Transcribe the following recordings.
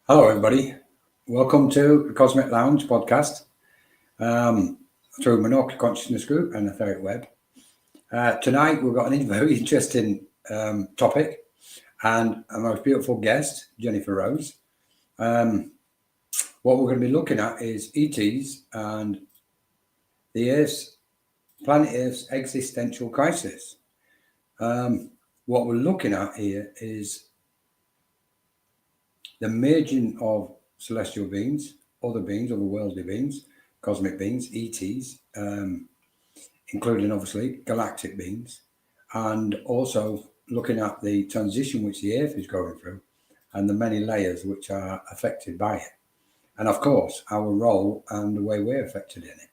Hello, everybody. Welcome to the Cosmic Lounge podcast through Minorca Consciousness Group and Etheric Web. Tonight, we've got a very interesting topic and a most beautiful guest, Jennifer Rose. What we're going to be looking at is ETs and the planet Earth's existential crisis. What we're looking at here is the merging of celestial beings, otherworldly beings, cosmic beings, ETs, including obviously galactic beings, and also looking at the transition which the Earth is going through and the many layers which are affected by it. And of course, our role and the way we're affected in it.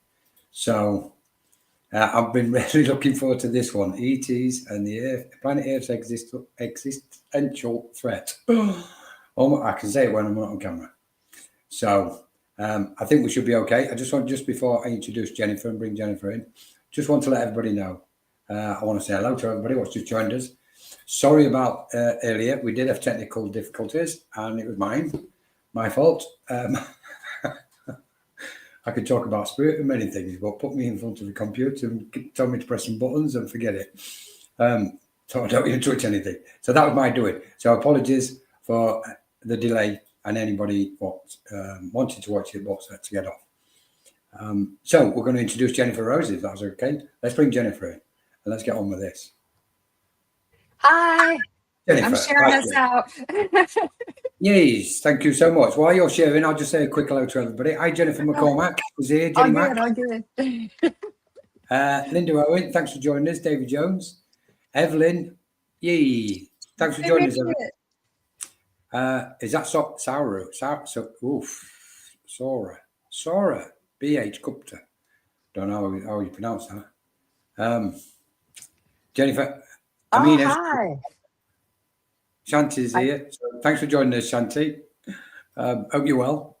So I've been really looking forward to this one, ETs and the planet Earth's existential threat. Oh, I can say it when I'm not on camera. So I think we should be okay. Just before I introduce Jennifer and bring Jennifer in, just want to let everybody know. I want to say hello to everybody who's just joined us. Sorry about earlier. We did have technical difficulties and it was my fault. I could talk about spirit and many things, but put me in front of the computer and tell me to press some buttons and forget it. So I don't even touch anything. So that was my doing. So apologies for the delay and anybody wanted to watch it but had to get off. So we're going to introduce Jennifer Rose, if that's okay. Let's bring Jennifer in and let's get on with this. Hi, Jennifer, I'm sharing us out. Yes, thank you so much. While you're sharing, I'll just say a quick hello to everybody. Hi, Jennifer McCormack is here. Jenny Mac. All good. Linda Owen, thanks for joining us. David Jones. Evelyn, yay. Thanks for joining us, Evelyn. Is that Sora, B.H. Gupta. Don't know how you pronounce that. Jennifer. Hi. Shanti's here. So thanks for joining us, Shanti. Hope you're well.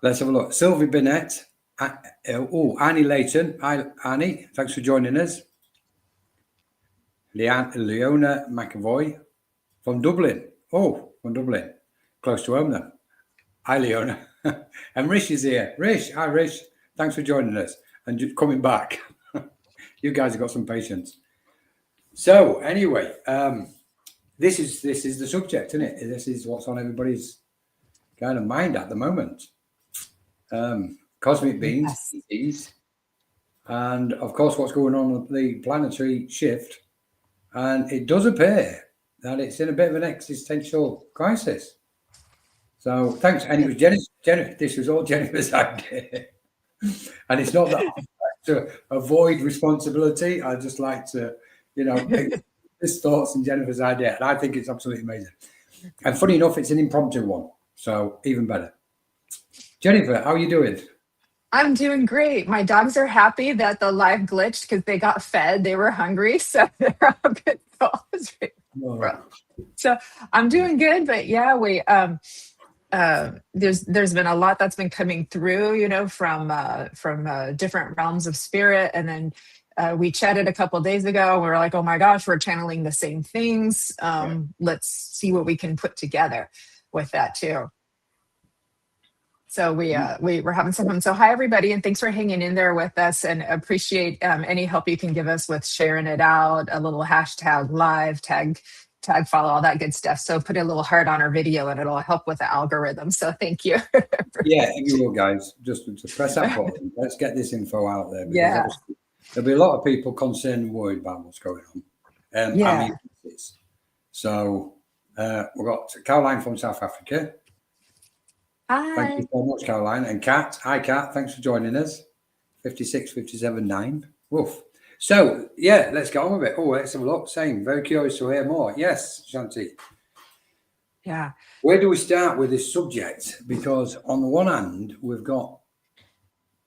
Let's have a look. Sylvie Burnett. Annie Layton. Hi, Annie. Thanks for joining us. Leona McAvoy from Dublin. Oh, from Dublin. Close to home then. Hi, Leona. And Rish is here. Hi, Rish. Thanks for joining us and just coming back. You guys have got some patience. So anyway, this is the subject, isn't it? This is what's on everybody's kind of mind at the moment. Cosmic beings, ETs, and of course what's going on with the planetary shift. And it does appear that it's in a bit of an existential crisis. So thanks. And it was Jennifer, this was all Jennifer's idea. And it's not that I like to avoid responsibility. I just like to, pick his thoughts and Jennifer's idea. And I think it's absolutely amazing. And funny enough, it's an impromptu one. So even better. Jennifer, how are you doing? I'm doing great. My dogs are happy that the live glitched because they got fed. They were hungry. So they're all good. So I'm doing good. But yeah, there's been a lot that's been coming through, from different realms of spirit. And then we chatted a couple of days ago. We were like, oh my gosh, we're channeling the same things. Let's see what we can put together with that too. So we're having some fun. So hi everybody, and thanks for hanging in there with us, and appreciate any help you can give us with sharing it out, a little hashtag live, tag follow, all that good stuff. So put a little heart on our video and it'll help with the algorithm. So thank you. Yeah, you will, guys. Just to press that button. Let's get this info out there. Because there'll be a lot of people concerned and worried about what's going on. So we've got Caroline from South Africa. Hi. Thank you so much, Caroline. And Kat. Hi, Kat. Thanks for joining us. 56, 57, 9. Woof. So, yeah, let's get on with it. Oh, let's have a look. Same. Very curious to hear more. Yes, Shanti. Yeah. Where do we start with this subject? Because on the one hand, we've got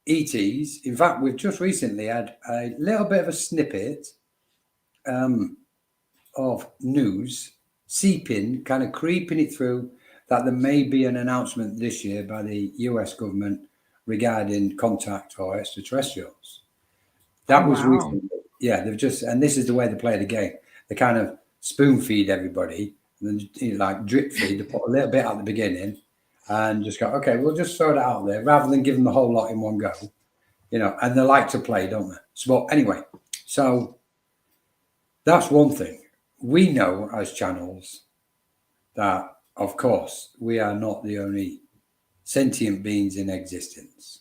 ETs. In fact, we've just recently had a little bit of a snippet of news seeping, kind of creeping it through, that there may be an announcement this year by the US government regarding contact or extraterrestrials. That was recently. Yeah, they've just, and this is the way they play the game. They kind of spoon feed everybody and then like drip feed, they put a little bit at the beginning, and just go, okay, we'll just throw it out there rather than give them the whole lot in one go, And they like to play, don't they? So, but anyway, so that's one thing. We know as channels that, of course, we are not the only sentient beings in existence.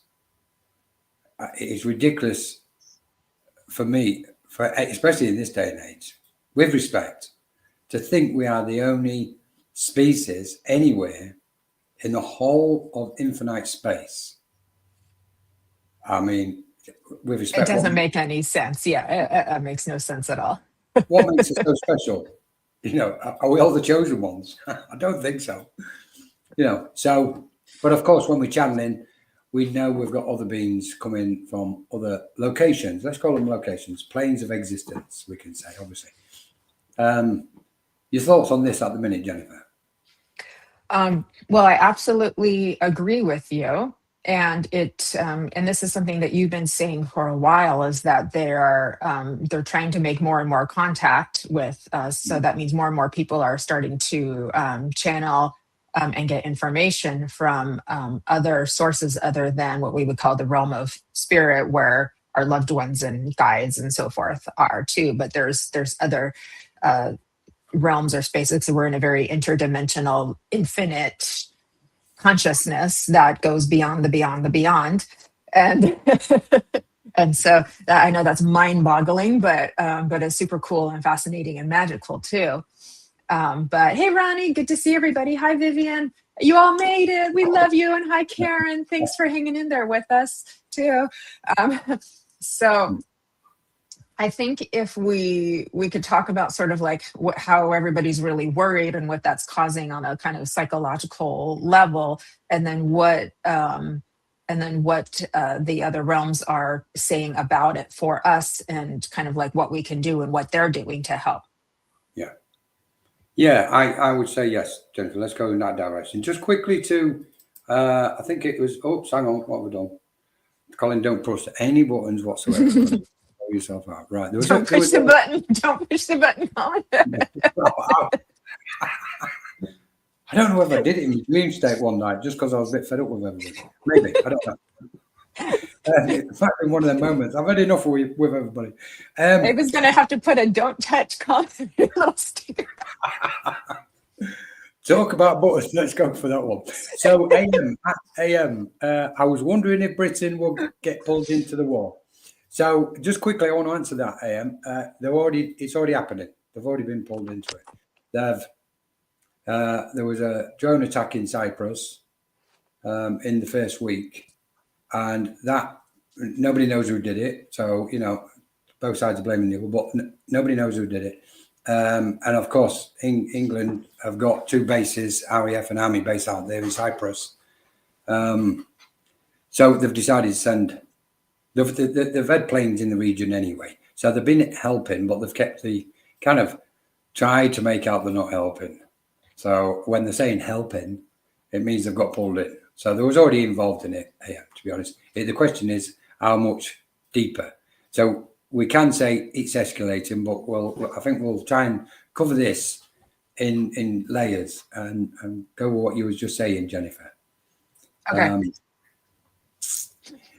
It's ridiculous for me, especially in this day and age, with respect, to think we are the only species anywhere in the whole of infinite space. I mean, with It respect, doesn't make any sense. Yeah, it makes no sense at all. what makes us so special? Are we all the chosen ones? I don't think so. So, but of course, when we're channeling, we know we've got other beings coming from other locations. Let's call them locations, planes of existence, we can say, obviously. Your thoughts on this at the minute, Jennifer? Well, I absolutely agree with you. And and this is something that you've been saying for a while, is that they're trying to make more and more contact with us. So that means more and more people are starting to channel and get information from other sources other than what we would call the realm of spirit, where our loved ones and guides and so forth are too. But there's other realms or spaces. So we're in a very interdimensional, infinite consciousness that goes beyond the beyond, and and so I know that's mind-boggling, but it's super cool and fascinating and magical too. But hey, Ronnie, good to see everybody. Hi, Vivian. You all made it. We love you. And hi, Karen. Thanks for hanging in there with us too. So I think if we could talk about sort of like how everybody's really worried and what that's causing on a kind of psychological level, and then what the other realms are saying about it for us, and kind of like what we can do and what they're doing to help. Yeah, I would say yes, Jennifer. Let's go in that direction. Just quickly to, I think it was. Oops, hang on. What have we done? Colin, don't push any buttons whatsoever. Yourself out, right? Don't push the button. Don't push the button, Colin. I don't know whether I did it in my dream state one night just because I was a bit fed up with everybody. Maybe, I don't know. In fact, in one of the moments, I've had enough with everybody. I was going to have to put a "don't touch" Colin little sticker. Talk about buttons. Let's go for that one. So, AM. I was wondering if Britain will get pulled into the war. So, just quickly, I want to answer that. AM. It's already happening. They've already been pulled into it. There was a drone attack in Cyprus in the first week, and that nobody knows who did it. So both sides are blaming the other, but nobody knows who did it. And of course, England have got two bases, RAF and Army base out there in Cyprus. So they've decided to send. They've had planes in the region anyway, so they've been helping, but they've kept the kind of tried to make out they're not helping. So when they're saying helping, it means they've got pulled in. So they was already involved in it. Yeah, to be honest, the question is how much deeper. So we can say it's escalating, but I think we'll try and cover this in layers and go with what you was just saying, Jennifer. Okay.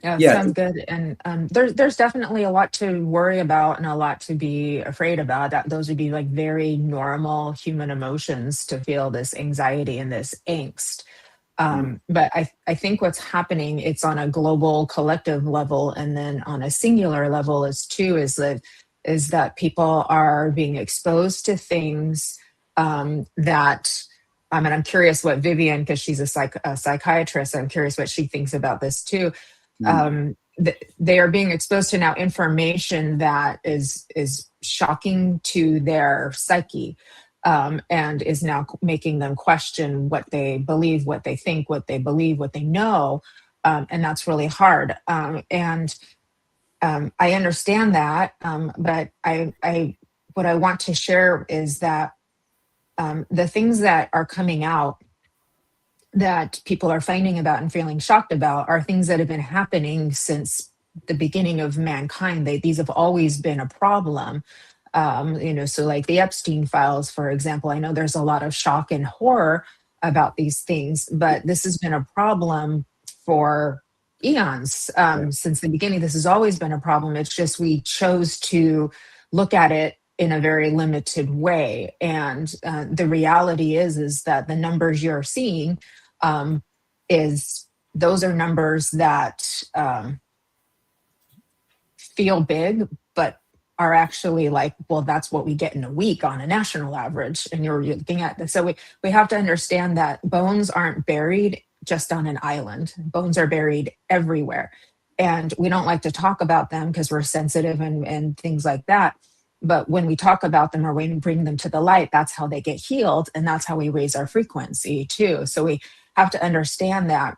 Yeah, sounds good. And there's definitely a lot to worry about and a lot to be afraid about. That those would be like very normal human emotions, to feel this anxiety and this angst. But I think what's happening, it's on a global collective level, and then on a singular level is that people are being exposed to things that. And I'm curious what Vivian, because she's a psychiatrist, I'm curious what she thinks about this too. They are being exposed to now information that is shocking to their psyche, and is now making them question what they believe, what they think, what they believe, what they know, and that's really hard. And I understand that, but what I want to share is that the things that are coming out that people are finding about and feeling shocked about are things that have been happening since the beginning of mankind. These have always been a problem. So like the Epstein files, for example, I know there's a lot of shock and horror about these things, but this has been a problem for eons. Yeah. Since the beginning, this has always been a problem. It's just we chose to look at it in a very limited way. And the reality is that the numbers you're seeing is those are numbers that feel big, but are actually like, well, that's what we get in a week on a national average. And you're looking at this. So we have to understand that bones aren't buried just on an island. Bones are buried everywhere. And we don't like to talk about them because we're sensitive and things like that. But when we talk about them or when we bring them to the light, that's how they get healed. And that's how we raise our frequency too. So we have to understand that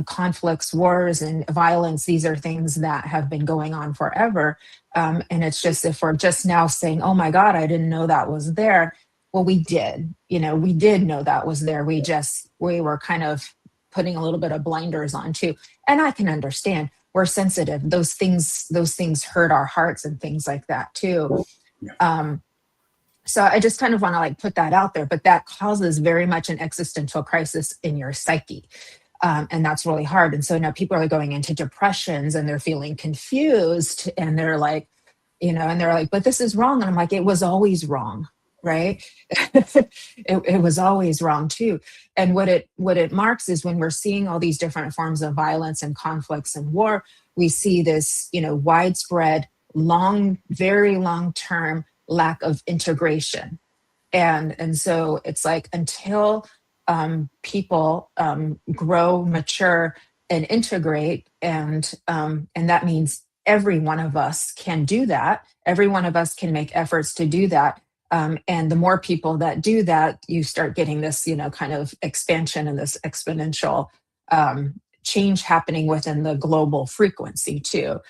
conflicts, wars, and violence, these are things that have been going on forever. And it's just if we're just now saying, oh my God, I didn't know that was there. Well, we did, we did know that was there. We were kind of putting a little bit of blinders on too. And I can understand we're sensitive. Those things hurt our hearts and things like that too. Yeah. So I just kind of want to like put that out there, but that causes very much an existential crisis in your psyche. And that's really hard. And so now people are going into depressions and they're feeling confused and they're like, but this is wrong. And I'm like, it was always wrong, right? it was always wrong too. And what it marks is when we're seeing all these different forms of violence and conflicts and war, we see this, widespread, very long-term lack of integration. And so it's like until people grow, mature, and integrate, and that means every one of us can do that. Every one of us can make efforts to do that. And the more people that do that, you start getting this, kind of expansion and this exponential change happening within the global frequency too.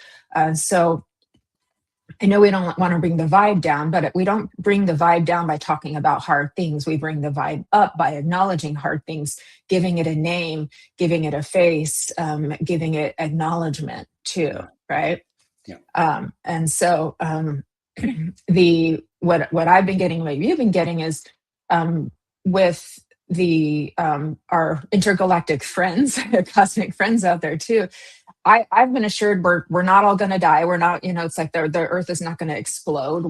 So I know we don't want to bring the vibe down, but we don't bring the vibe down by talking about hard things. We bring the vibe up by acknowledging hard things, giving it a name, giving it a face, giving it acknowledgement too, right? Yeah. And so what I've been getting, what you've been getting is with the our intergalactic friends, cosmic friends out there too. I've been assured we're not all going to die. We're not, it's like the Earth is not going to explode.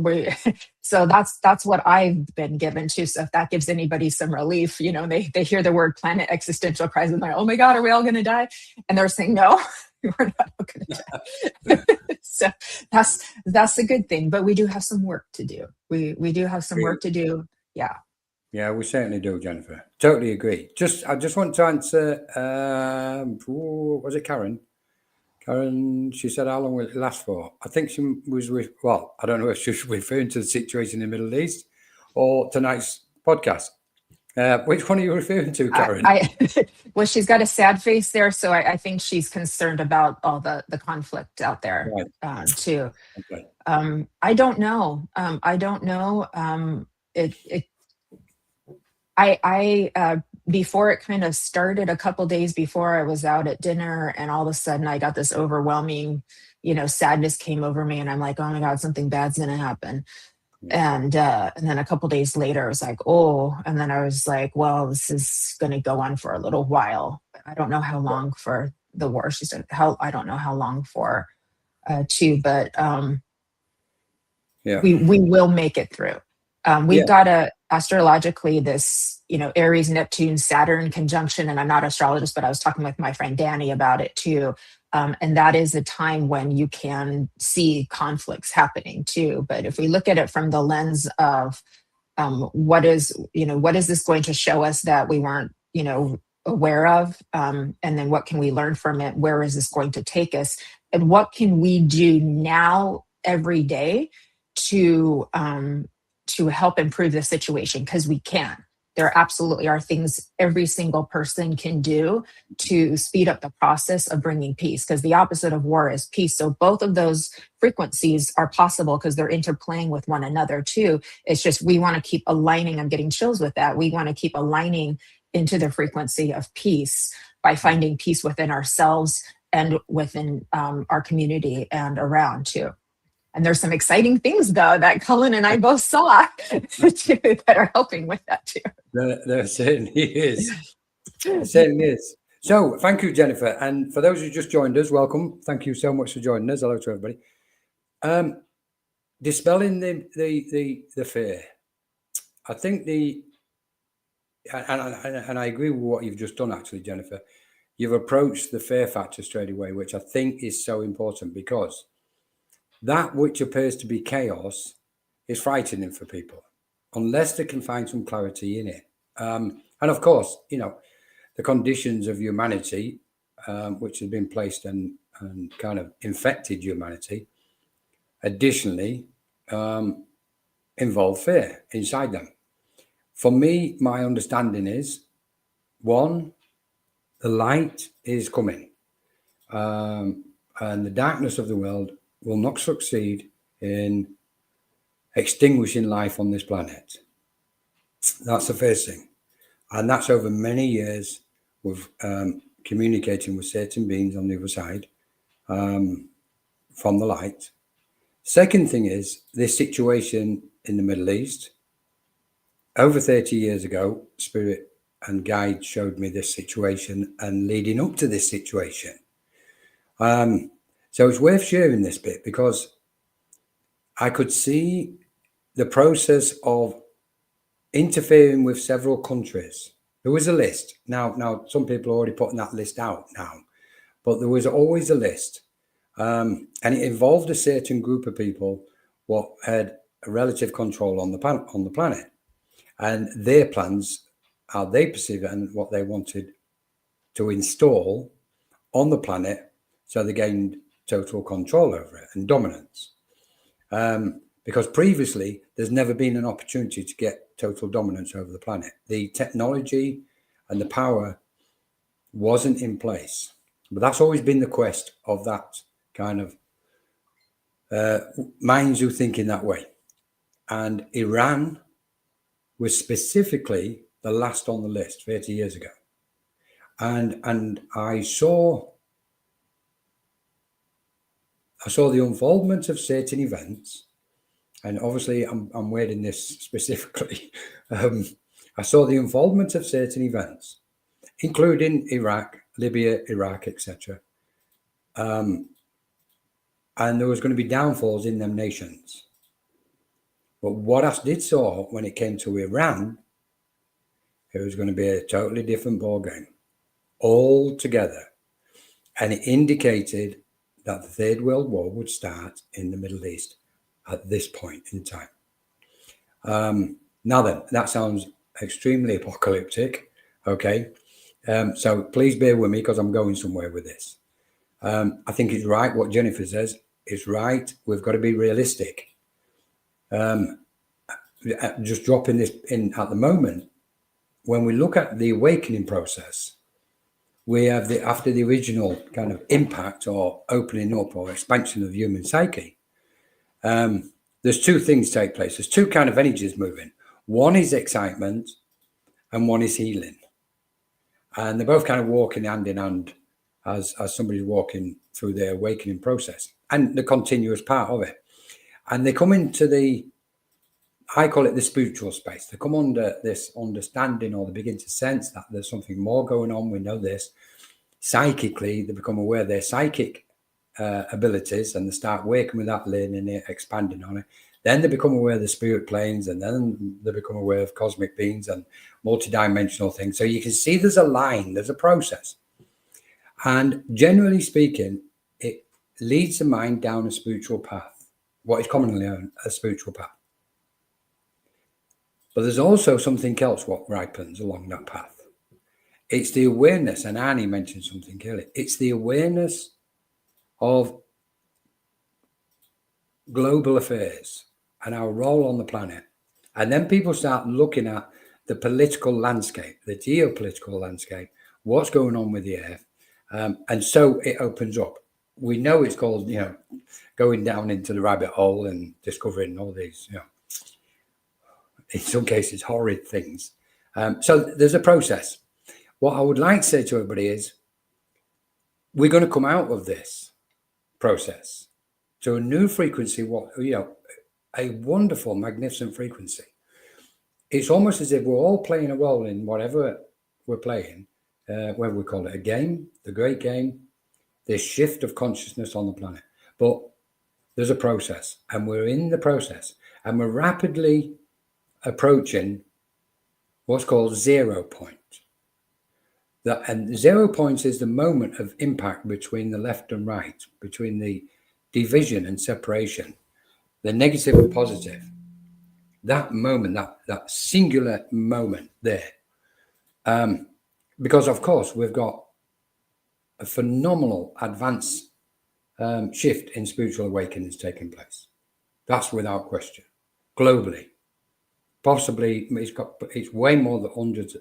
So that's what I've been given to. So if that gives anybody some relief, they hear the word planet existential crisis and they're like, oh my God, are we all going to die? And they're saying, no, we're not all going to die. So that's a good thing. But we do have some work to do. We do have some work to do. Yeah. Yeah, we certainly do, Jennifer. Totally agree. I just want to answer. Was it Karen? Karen, she said, how long will it last for? I think she was I don't know if she was referring to the situation in the Middle East or tonight's podcast. Which one are you referring to, Karen? Well, she's got a sad face there, so I think she's concerned about all the conflict out there too. Okay. I don't know. I don't know. Before it kind of started, a couple days before, I was out at dinner and all of a sudden I got this overwhelming, sadness came over me and I'm like, oh my God, something bad's going to happen. Yeah. And then a couple days later, I was like, oh, and then I was like, well, this is going to go on for a little while. I don't know how long for the war. She said, I don't know how long for too, but we will make it through. We've got astrologically this, Aries, Neptune, Saturn conjunction, and I'm not an astrologist, but I was talking with my friend Danny about it too. And that is a time when you can see conflicts happening too. But if we look at it from the lens of what is this going to show us that we weren't, aware of? And then what can we learn from it? Where is this going to take us? And what can we do now every day to help improve the situation? Because we can. There absolutely are things every single person can do to speed up the process of bringing peace, because the opposite of war is peace. So both of those frequencies are possible because they're interplaying with one another too. It's just we want to keep aligning. I'm getting chills with that. We want to keep aligning into the frequency of peace by finding peace within ourselves and within our community and around too. And there's some exciting things, though, that Colin and I both saw too, that are helping with that too. There certainly is. It certainly is. So thank you, Jennifer. And for those who just joined us, welcome. Thank you so much for joining us. Hello to everybody. Dispelling the fear. I think and I agree with what you've just done, actually, Jennifer. You've approached the fear factor straight away, which I think is so important, because that which appears to be chaos is frightening for people unless they can find some clarity in it. And of course, the conditions of humanity, which have been placed and kind of infected humanity, additionally involve fear inside them. For me, my understanding is, one, the light is coming, and the darkness of the world will not succeed in extinguishing life on this planet. That's the first thing. And that's over many years with communicating with certain beings on the other side from the light. Second thing is this situation in the Middle East. Over 30 years ago, Spirit and Guide showed me this situation and leading up to this situation. So it's worth sharing this bit, because I could see the process of interfering with several countries. There was a list. Now some people are already putting that list out now, but there was always a list. And it involved a certain group of people what had a relative control on the planet, and their plans, how they perceive it, and what they wanted to install on the planet, so they gained total control over it and dominance. Because previously there's never been an opportunity to get total dominance over the planet. The technology and the power wasn't in place, but that's always been the quest of that kind of minds who think in that way. And Iran was specifically the last on the list 30 years ago. And I saw the unfoldment of certain events, and obviously I'm wording this specifically. I saw the unfoldment of certain events, including Iraq, Libya, Iraq, etc. And there was going to be downfalls in them nations. But what I did saw when it came to Iran, it was going to be a totally different ballgame altogether. And it indicated that the Third World War would start in the Middle East at this point in time. Now then, that sounds extremely apocalyptic, okay? So please bear with me, because I'm going somewhere with this. I think it's right what Jennifer says. It's right. We've got to be realistic. Just dropping this in at the moment, when we look at the awakening process, we have after the original kind of impact or opening up or expansion of the human psyche, there's two things take place. There's two kind of energies moving. One is excitement and one is healing. And they're both kind of walking hand in hand as somebody's walking through their awakening process and the continuous part of it. And they come into I call it the spiritual space. They come under this understanding, or they begin to sense that there's something more going on. We know this. Psychically, they become aware of their psychic abilities, and they start working with that, learning it, expanding on it. Then they become aware of the spirit planes, and then they become aware of cosmic beings and multidimensional things. So you can see there's a line, there's a process. And generally speaking, it leads the mind down a spiritual path, what is commonly known as a spiritual path. But there's also something else what ripens along that path. It's the awareness, and Annie mentioned something earlier. It's the awareness of global affairs and our role on the planet. And then people start looking at the political landscape, the geopolitical landscape, what's going on with the earth. And so it opens up. We know it's called, going down into the rabbit hole and discovering all these, in some cases, horrid things. So there's a process. What I would like to say to everybody is, we're going to come out of this process to a new frequency, a wonderful, magnificent frequency. It's almost as if we're all playing a role in whatever we're playing, whether we call it a game, the great game, this shift of consciousness on the planet. But there's a process, and we're in the process, and we're rapidly approaching what's called 0 point. And 0 point is the moment of impact between the left and right, between the division and separation, the negative and positive. That moment, that singular moment there. Because, of course, we've got a phenomenal advance shift in spiritual awakenings taking place. That's without question. Globally. Possibly, it's way more than hundreds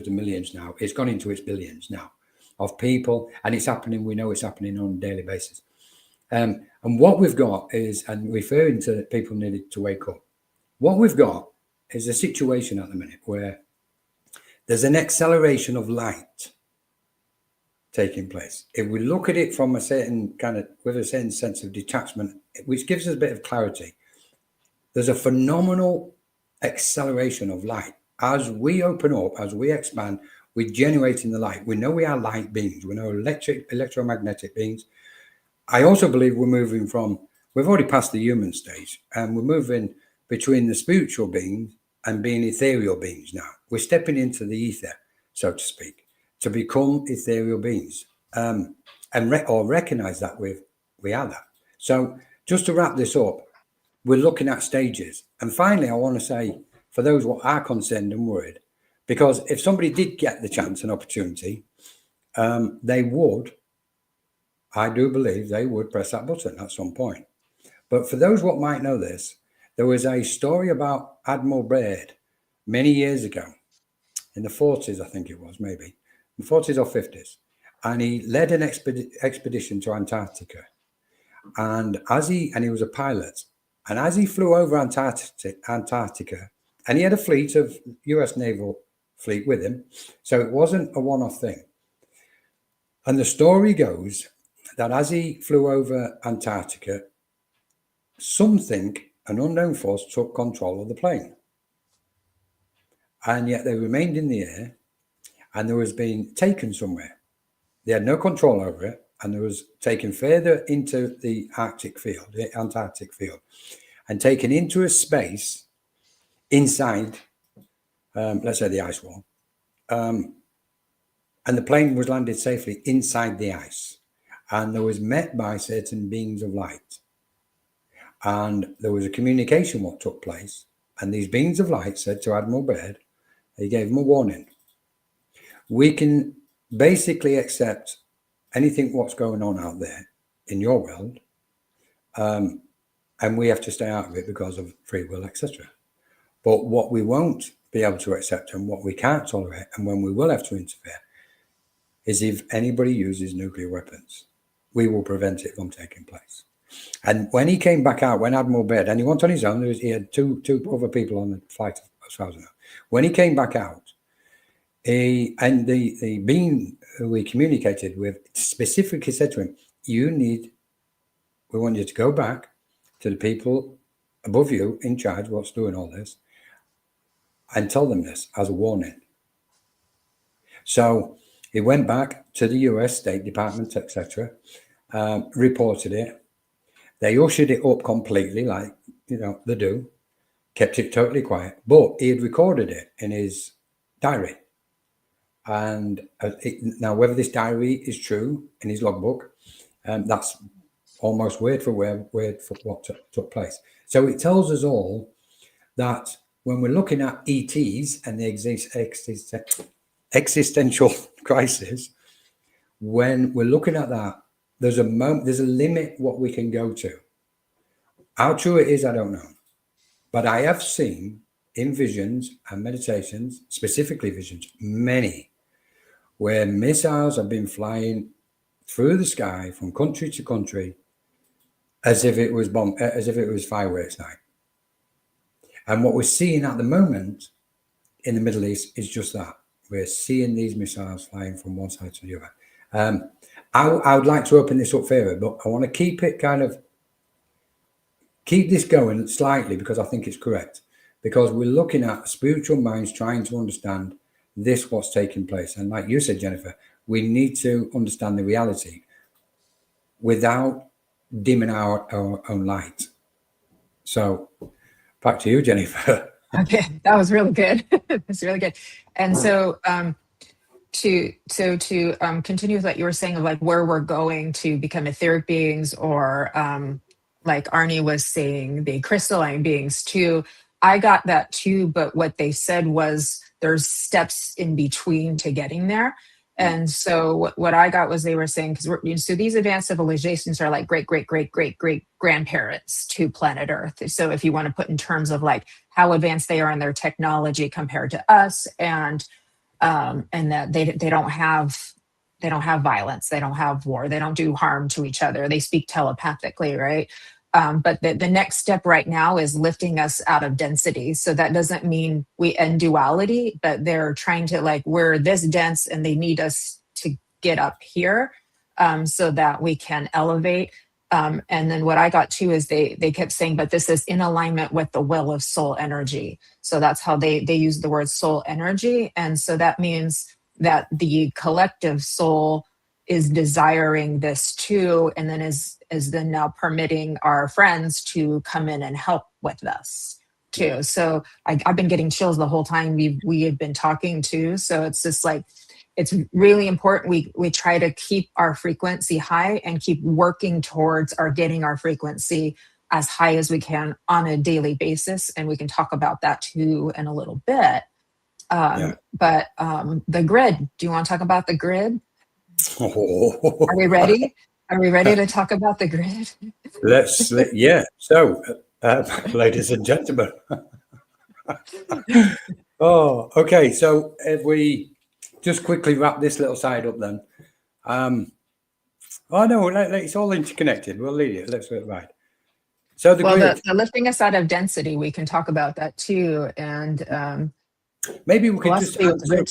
of millions now. It's gone into its billions now of people, and it's happening. We know it's happening on a daily basis. And what we've got is, and referring to people needed to wake up, what we've got is a situation at the minute where there's an acceleration of light taking place. If we look at it from a certain with a certain sense of detachment, which gives us a bit of clarity, there's a phenomenal acceleration of light. As we open up, as we expand, we're generating the light. We know we are light beings. We know electromagnetic beings. I also believe we've already passed the human stage, and we're moving between the spiritual beings and being ethereal beings now. We're stepping into the ether, so to speak, to become ethereal beings, and recognize that we are that. So just to wrap this up, we're looking at stages. And finally, I want to say, for those who are concerned and worried, because if somebody did get the chance and opportunity, they would, I do believe they would press that button at some point. But for those what might know this, there was a story about Admiral Byrd many years ago, in the 40s, I think it was, maybe, the 40s or 50s. And he led an expedition to Antarctica. And he was a pilot. And as he flew over Antarctica, and he had a fleet of US naval fleet with him, so it wasn't a one-off thing. And the story goes that as he flew over Antarctica, an unknown force, took control of the plane. And yet they remained in the air, and there was being taken somewhere. They had no control over it, and there was taken further into the Antarctic field, and taken into a space inside, let's say, the ice wall. And the plane was landed safely inside the ice. And there was met by certain beings of light. And there was a communication what took place. And these beings of light said to Admiral Byrd, he gave him a warning. We can basically accept anything what's going on out there in your world. And we have to stay out of it because of free will, etc. But what we won't be able to accept, and what we can't tolerate, and when we will have to interfere, is if anybody uses nuclear weapons. We will prevent it from taking place. And when he came back out, when Admiral Byrd, and he went on his own, he had two other people on the flight, as far as I know. When he came back out, the being who we communicated with specifically said to him, we want you to go back to the people above you in charge, what's doing all this, and tell them this as a warning. So he went back to the US State Department, etc., reported it. They ushered it up completely, like, they do, kept it totally quiet, but he had recorded it in his diary. And now, whether this diary is true in his logbook, that's almost word for what took place. So it tells us all that when we're looking at ETs and the existential crisis, when we're looking at that, there's a limit what we can go to. How true it is, I don't know. But I have seen in visions and meditations, specifically visions, many, where missiles have been flying through the sky from country to country as if it was fireworks night. And what we're seeing at the moment in the Middle East is just that. We're seeing these missiles flying from one side to the other. I would like to open this up further, but I want to keep this going slightly because I think it's correct. Because we're looking at spiritual minds trying to understand what's taking place. And like you said, Jennifer, we need to understand the reality without dimming our own light. So back to you, Jennifer. Okay, that was really good. That's really good. And so to continue with what you were saying of like where we're going to become etheric beings, or like Arnie was saying, the crystalline beings too. I got that too, but what they said was there's steps in between to getting there. And so what I got was they were saying, because so these advanced civilizations are like great, great, great, great, great grandparents to planet Earth. So if you want to put in terms of like how advanced they are in their technology compared to us, and that they don't have violence, they don't have war, they don't do harm to each other, they speak telepathically, right? But the next step right now is lifting us out of density. So that doesn't mean we end duality, but they're trying to like, we're this dense and they need us to get up here so that we can elevate. And then what I got too is they kept saying, but this is in alignment with the will of soul energy. So that's how they use the word soul energy. And so that means that the collective soul is desiring this too, and then is then now permitting our friends to come in and help with us too. So I've been getting chills the whole time we had been talking too. So it's just like, it's really important we try to keep our frequency high and keep working towards getting our frequency as high as we can on a daily basis. And we can talk about that too in a little bit. But the grid, do you want to talk about the grid? Are we ready? Are we ready to talk about the grid? Yeah. So, ladies and gentlemen. Oh, okay. So if we just quickly wrap this little side up then. Oh no, it's all interconnected. We'll leave it. Let's do it right. So the grid. The lifting us out of density, we can talk about that too. And maybe we could just answer.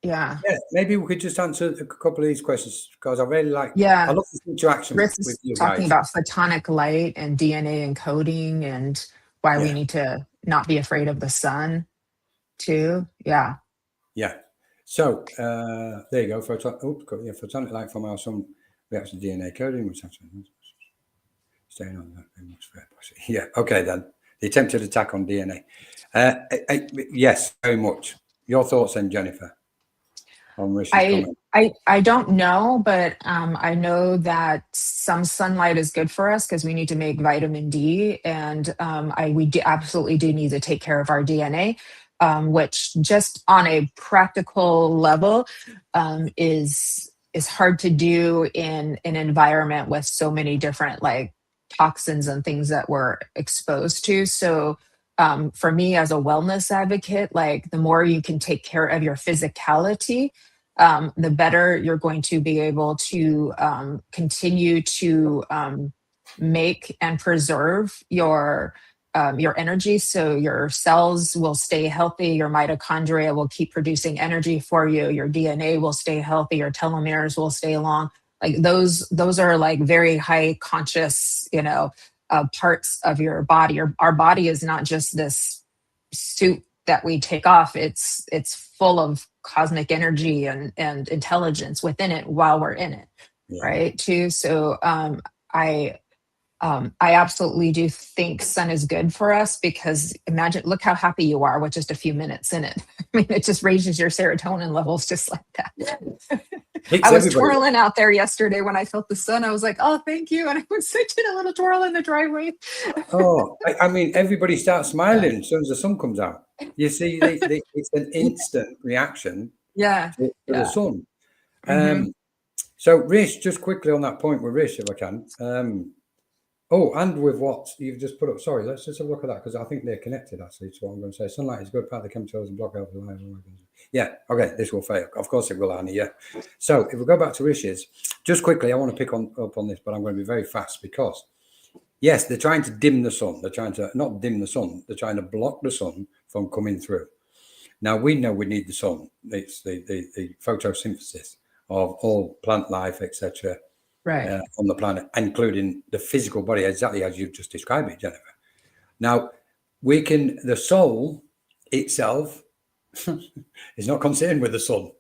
Yeah, maybe we could just answer a couple of these questions because I really like. Yeah, I love this interaction Rich with is you talking guys. about photonic light and DNA encoding and why we need to not be afraid of the sun too. Yeah. So there you go. Photonic light from our sun reacts to DNA coding, which actually staying on that very much fair. Yeah. Okay then. The attempted attack on DNA. Yes, very much. Your thoughts then, Jennifer? On Rish's comment. I don't know, but I know that some sunlight is good for us because we need to make vitamin D, and we absolutely do need to take care of our DNA, which just on a practical level is hard to do in an environment with so many different like toxins and things that we're exposed to. So for me as a wellness advocate, like the more you can take care of your physicality, the better you're going to be able to continue to make and preserve your energy. So your cells will stay healthy, your mitochondria will keep producing energy for you, your DNA will stay healthy, your telomeres will stay long. Like those are like very high conscious, parts of your body. Our body is not just this suit that we take off. It's full of cosmic energy and intelligence within it while we're in it, right? Too. So I absolutely do think sun is good for us because look how happy you are with just a few minutes in it. I mean, it just raises your serotonin levels just like that. I was twirling out there yesterday when I felt the sun. I was like, oh, thank you. And I was such a little twirl in the driveway. I mean, everybody starts smiling as soon as the sun comes out. You see, it's an instant reaction to the sun. So, Rish, just quickly on that point with Rish, if I can. And with what you've just put up. Sorry, let's just have a look at that because I think they're connected actually to what I'm going to say. Sunlight is good, part of the chemicals and block out the light. Yeah, okay, this will fail. Of course it will, Annie, yeah. So if we go back to Rish's, just quickly, I want to pick up on this, but I'm going to be very fast because, yes, they're trying to dim the sun. They're trying to not dim the sun. They're trying to block the sun from coming through. Now, we know we need the sun. It's the photosynthesis of all plant life, etc., Right. on the planet, including the physical body, exactly as you've just described it, Jennifer. Now, the soul itself is not concerned with the sun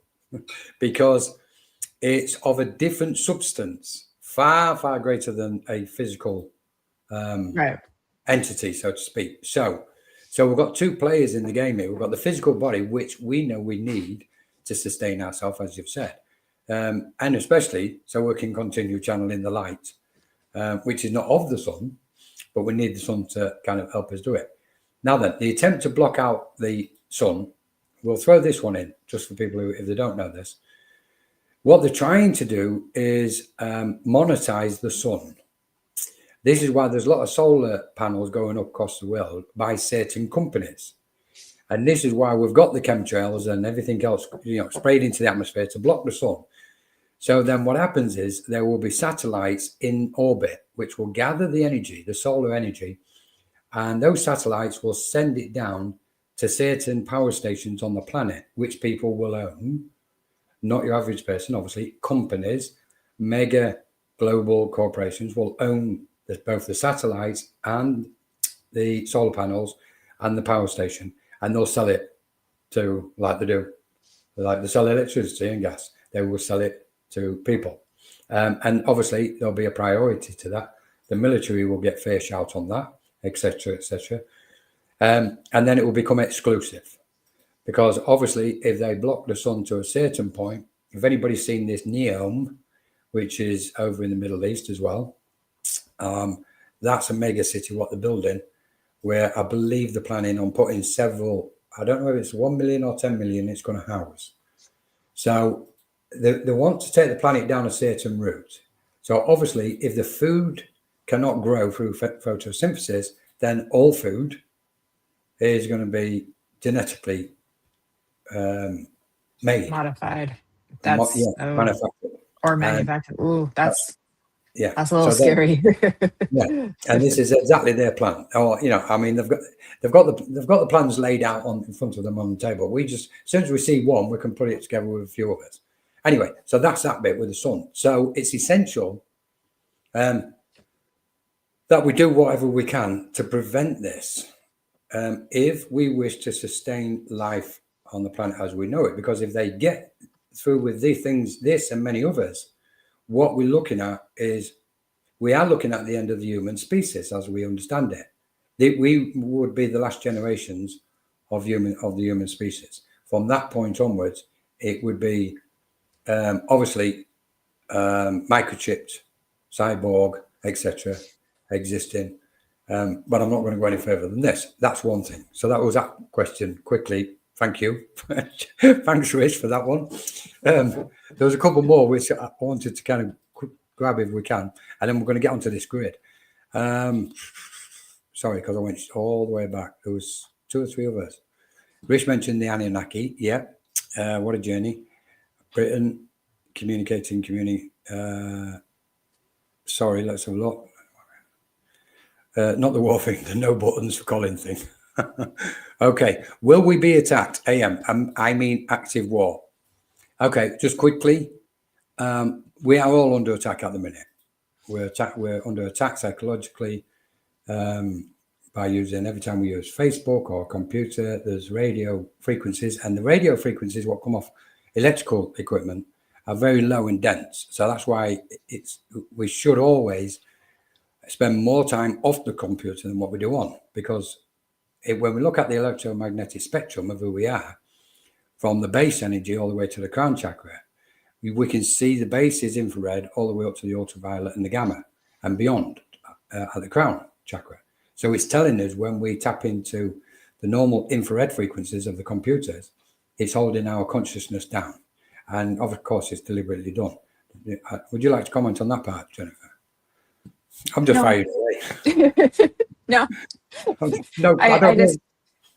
because it's of a different substance, far, far greater than a physical Right. entity, so to speak. So we've got two players in the game here. We've got the physical body, which we know we need to sustain ourselves, as you've said, and especially so we can continue channeling the light, which is not of the sun, but we need the sun to kind of help us do it. Now then, the attempt to block out the sun, we'll throw this one in just for people who, if they don't know this. What they're trying to do is monetize the sun. This is why there's a lot of solar panels going up across the world by certain companies. And this is why we've got the chemtrails and everything else, sprayed into the atmosphere to block the sun. So then what happens is there will be satellites in orbit, which will gather the energy, the solar energy, and those satellites will send it down to certain power stations on the planet, which people will own, not your average person, obviously. Companies, mega global corporations will own both the satellites and the solar panels and the power station, and they'll sell it to, like they sell electricity and gas, they will sell it to people. And obviously there'll be a priority to that. The military will get fair shout on that, etc., etc. And then it will become exclusive, because obviously if they block the sun to a certain point, if anybody's seen this NEOM, which is over in the Middle East as well, that's a mega city what they're building, where I believe they're planning on putting several, I don't know if it's 1 million or 10 million it's going to house. So they want to take the planet down a certain route. So obviously if the food cannot grow through photosynthesis, then all food is going to be genetically made. Modified. That's manufactured. or manufactured. Ooh, that's a little so scary. Yeah, and this is exactly their plan. Or I mean, they've got the plans laid out in front of them on the table. We just, as soon as we see one, we can put it together with a few others. Anyway, so that's that bit with the sun. So it's essential that we do whatever we can to prevent this, if we wish to sustain life on the planet as we know it. Because if they get through with these things, this and many others, what we're looking at is we are looking at the end of the human species as we understand it. We would be the last generations of the human species. From that point onwards, it would be obviously microchipped, cyborg, etc., existing. But I'm not going to go any further than this. That's one thing. So that was that question quickly. Thank you. Thanks, Rich, for that one. There was a couple more which I wanted to kind of grab if we can, and then we're going to get onto this grid. Sorry, because I went all the way back. There was 2 or 3 others. Rich mentioned the Anunnaki. Yeah. What a journey. Britain, communicating community. Sorry, let's have a look. Not the war thing, the no buttons for Colin thing. Okay. Will we be attacked? I mean active war. Okay, just quickly. We are all under attack at the minute. We're under attack psychologically by using, every time we use Facebook or computer, there's radio frequencies, and the radio frequencies what come off electrical equipment are very low and dense. So that's why we should always spend more time off the computer than what we do on, because when we look at the electromagnetic spectrum of who we are, from the base energy all the way to the crown chakra, we can see the base is infrared all the way up to the ultraviolet and the gamma and beyond at the crown chakra. So it's telling us when we tap into the normal infrared frequencies of the computers, it's holding our consciousness down. And of course, it's deliberately done. Would you like to comment on that part, Jennifer? I'm just fired away. No. No, I don't.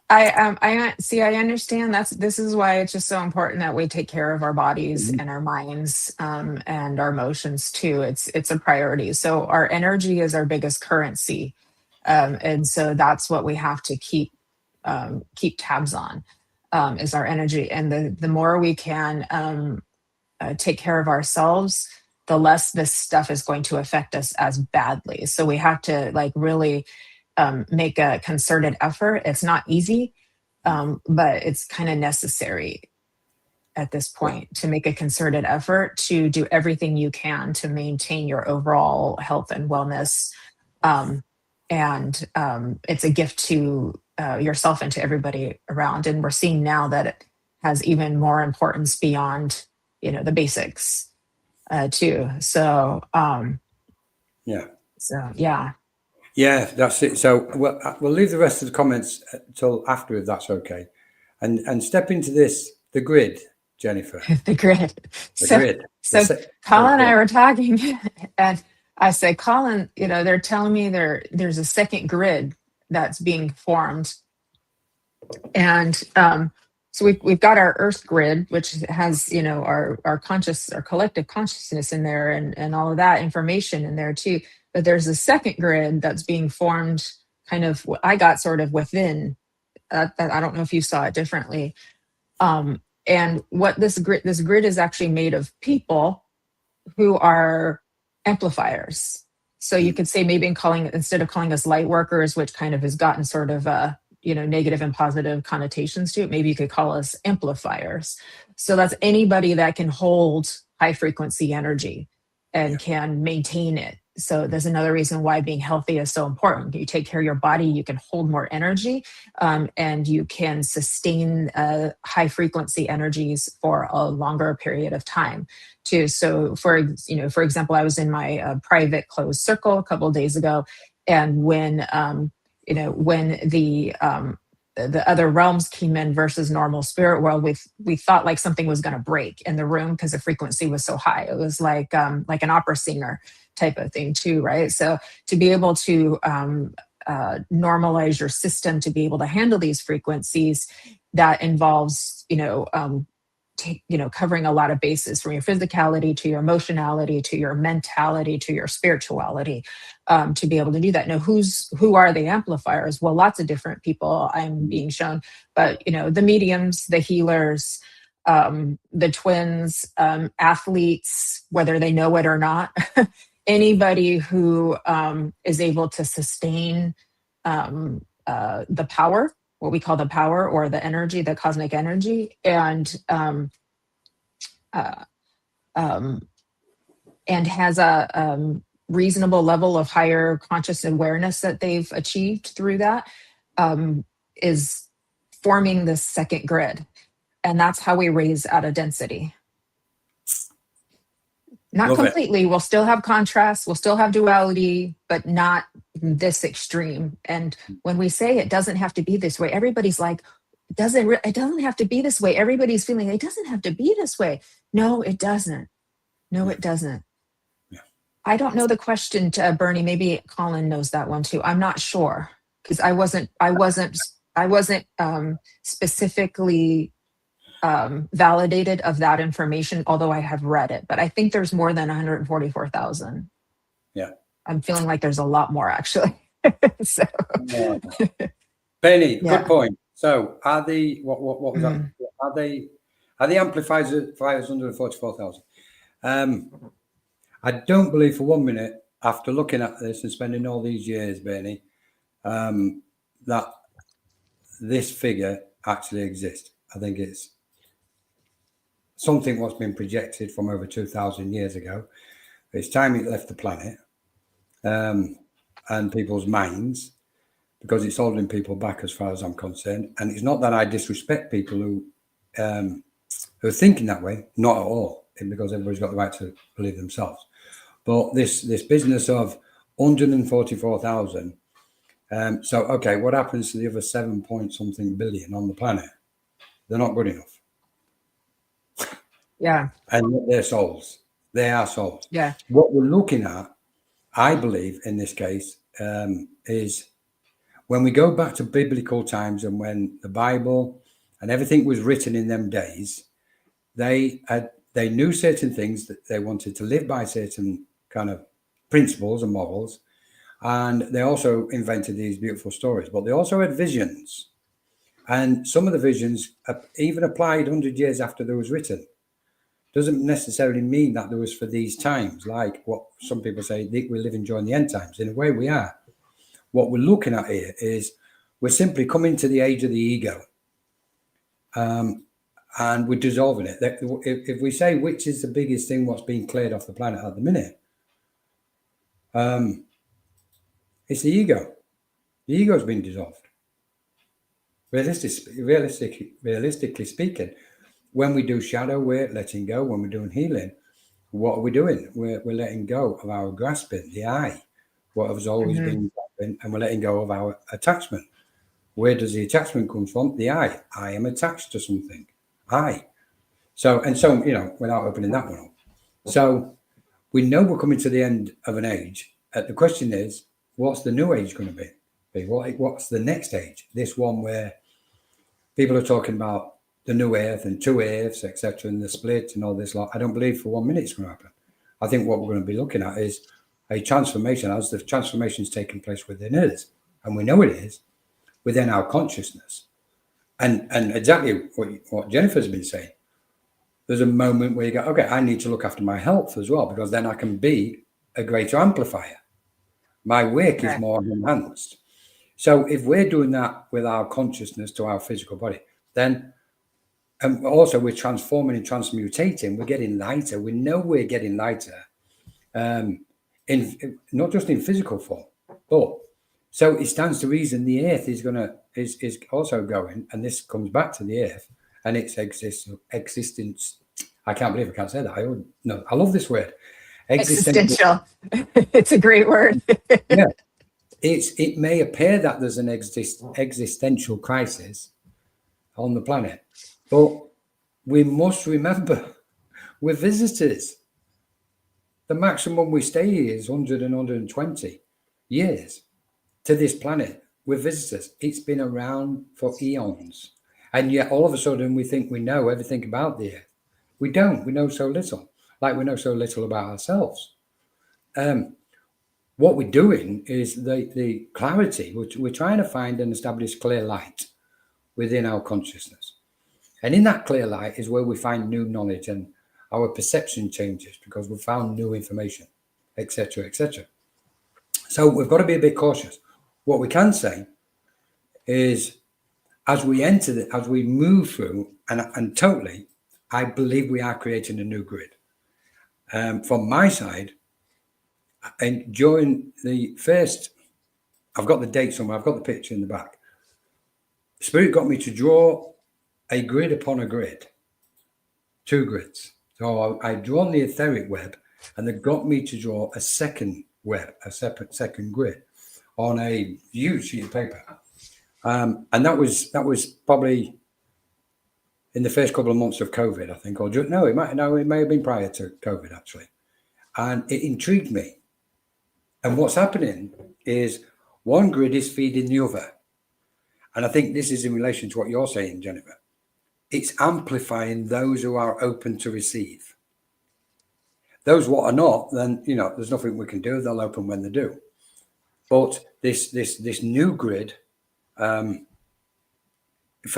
I understand. This is why it's just so important that we take care of our bodies and our minds, and our emotions too. It's a priority. So our energy is our biggest currency, and so that's what we have to keep tabs on, is our energy. And the more we can take care of ourselves, the less this stuff is going to affect us as badly. So we have to like really make a concerted effort. It's not easy, but it's kind of necessary at this point to make a concerted effort to do everything you can to maintain your overall health and wellness. And it's a gift to yourself and to everybody around. And we're seeing now that it has even more importance beyond, the basics too. So, Yeah. Yeah, that's it. So we'll leave the rest of the comments till after, if that's okay, and step into the grid, Jennifer. the grid. The grid. So Colin and I were talking, and I said, Colin, they're telling me there's a second grid that's being formed, and so we've got our Earth grid, which has our collective consciousness in there, and all of that information in there too. But there's a second grid that's being formed, kind of. I got sort of within. That I don't know if you saw it differently. And what this grid is actually made of people who are amplifiers. So you could say maybe instead of calling us light workers, which kind of has gotten sort of negative and positive connotations to it, maybe you could call us amplifiers. So that's anybody that can hold high frequency energy and can maintain it. So there's another reason why being healthy is so important. You take care of your body, you can hold more energy, and you can sustain high frequency energies for a longer period of time too. So for example, I was in my private closed circle a couple of days ago, and when the other realms came in versus normal spirit world, we thought like something was going to break in the room because the frequency was so high. It was like an opera singer type of thing too, right? So to be able to normalize your system to be able to handle these frequencies, that involves covering a lot of bases, from your physicality to your emotionality to your mentality to your spirituality, to be able to do that. Now, who are the amplifiers? Well, lots of different people I'm being shown, but the mediums, the healers, the twins, athletes, whether they know it or not, anybody who is able to sustain the power, what we call the power or the energy, the cosmic energy, and has a reasonable level of higher conscious awareness that they've achieved through that, is forming this second grid. And that's how we raise out of density. Not Love completely. it. We'll still have contrast, we'll still have duality, but not this extreme. And when we say it doesn't have to be this way, everybody's like, it doesn't have to be this way. Everybody's feeling it doesn't have to be this way. No, it doesn't. No, it doesn't. Yeah. I don't know the question to Bernie. Maybe Colin knows that one too. I'm not sure, because I wasn't specifically validated of that information, although I have read it. But I think there's more than 144,000. Yeah. I'm feeling like there's a lot more, actually. So. Yeah. Penny, good point. So are the what was that? Are the amplifiers under the 44,000? I don't believe for 1 minute, after looking at this and spending all these years, Bernie, that this figure actually exists. I think it's something what's been projected from over 2,000 years ago. It's time it left the planet and people's minds, because it's holding people back as far as I'm concerned. And it's not that I disrespect people who are thinking that way, not at all, because everybody's got the right to believe themselves. But this business of 144,000, so, okay, what happens to the other 7 point something billion on the planet? They're not good enough. Yeah. And they're souls. They are souls. Yeah. What we're looking at, I believe, in this case, is when we go back to biblical times and when the Bible and everything was written in them days, they knew certain things, that they wanted to live by certain kind of principles and morals. And they also invented these beautiful stories, but they also had visions. And some of the visions even applied 100 years after they was written. doesn't necessarily mean that there was for these times, like what some people say we're living during the end times. In a way, we are. What we're looking at here is we're simply coming to the age of the ego, and we're dissolving it. If we say which is the biggest thing what's being cleared off the planet at the minute, it's the ego. The ego's been dissolved. Realistically speaking, when we do shadow work, letting go, when we're doing healing, what are we doing? We're letting go of our grasping, the I, what has always been grasping, and we're letting go of our attachment. Where does the attachment come from? The I. I am attached to something. I. So, without opening that one up. So we know we're coming to the end of an age. The question is, what's the new age going to be? What's the next age? This one where people are talking about the new earth and two earths, etc., and the split and all this lot. I don't believe for 1 minute it's going to happen. I think what we're going to be looking at is a transformation, as the transformation is taking place within us, and we know it is, within our consciousness. And exactly what Jennifer's been saying. There's a moment where you go, okay, I need to look after my health as well, because then I can be a greater amplifier. My work is more enhanced. So if we're doing that with our consciousness to our physical body, then also we're transforming and transmutating. We're getting lighter. We know we're getting lighter, in not just in physical form, but so it stands to reason the earth is also going, and this comes back to the earth and its existence. I can't believe I can't say that. I love this word. Existential. It's a great word. Yeah. It may appear that there's an existential crisis on the planet, but we must remember we're visitors. The maximum we stay here is 100 and 120 years to this planet. We're visitors. It's been around for eons, and yet all of a sudden we think we know everything about the earth. We don't. We know so little, like we know so little about ourselves. What we're doing is the clarity, which we're trying to find and establish clear light within our consciousness. And in that clear light is where we find new knowledge and our perception changes because we've found new information, etc., etc. So we've got to be a bit cautious. What we can say is as we move through, and totally, I believe we are creating a new grid. From my side, and during the first, I've got the date somewhere, I've got the picture in the back. Spirit got me to draw a grid upon a grid, 2 grids. So I'd drawn the etheric web, and they got me to draw a second web, a separate second grid on a huge sheet of paper. And that was probably in the first couple of months of COVID, I think, it may have been prior to COVID actually. And it intrigued me. And what's happening is one grid is feeding the other. And I think this is in relation to what you're saying, Jennifer. It's amplifying those who are open to receive. Those what are not, then, there's nothing we can do. They'll open when they do. But this new grid, for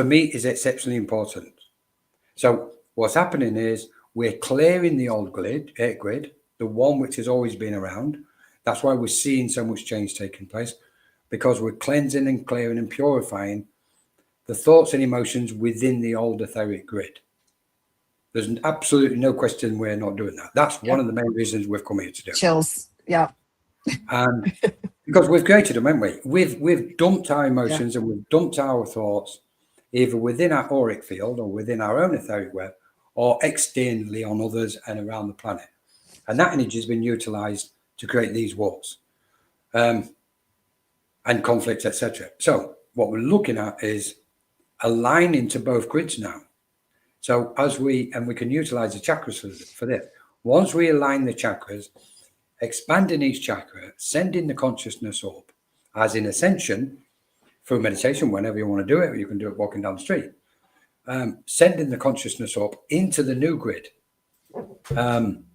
me, is exceptionally important. So what's happening is we're clearing the old grid, the one which has always been around. That's why we're seeing so much change taking place, because we're cleansing and clearing and purifying the thoughts and emotions within the old etheric grid. There's absolutely no question we're not doing that. That's one of the main reasons we've come here to do. Chills. Yeah. And because we've created them, haven't we? We've dumped our emotions and we've dumped our thoughts either within our auric field or within our own etheric web or externally on others and around the planet. And that energy has been utilized to create these wars and conflicts, etc. So what we're looking at is aligning to both grids now. So we can utilize the chakras for this. Once we align the chakras, expanding each chakra, sending the consciousness up, as in ascension, through meditation, whenever you want to do it, or you can do it walking down the street, sending the consciousness up into the new grid, and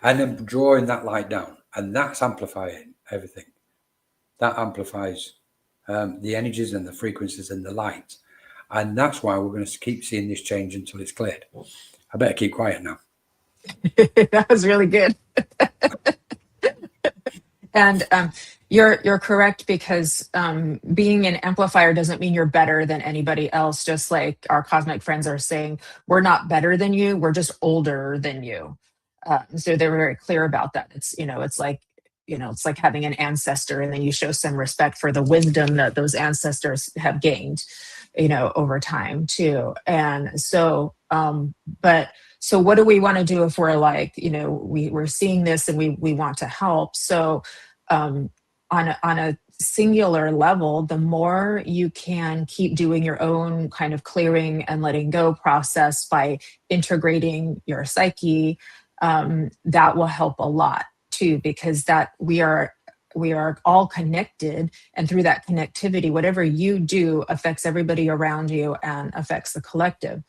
then drawing that light down. And that's amplifying everything. That amplifies the energies and the frequencies and the light. And that's why we're going to keep seeing this change until it's cleared. I better keep quiet now. That was really good. And you're correct, because being an amplifier doesn't mean you're better than anybody else. Just like our cosmic friends are saying, we're not better than you. We're just older than you. So they were very clear about that. It's it's like it's like having an ancestor, and then you show some respect for the wisdom that those ancestors have gained, over time too. And so, but so what do we want to do if we're like, we're seeing this and we want to help? So um, on a singular level, the more you can keep doing your own kind of clearing and letting go process by integrating your psyche, that will help a lot too, because that we are all connected, and through that connectivity, whatever you do affects everybody around you and affects the collective.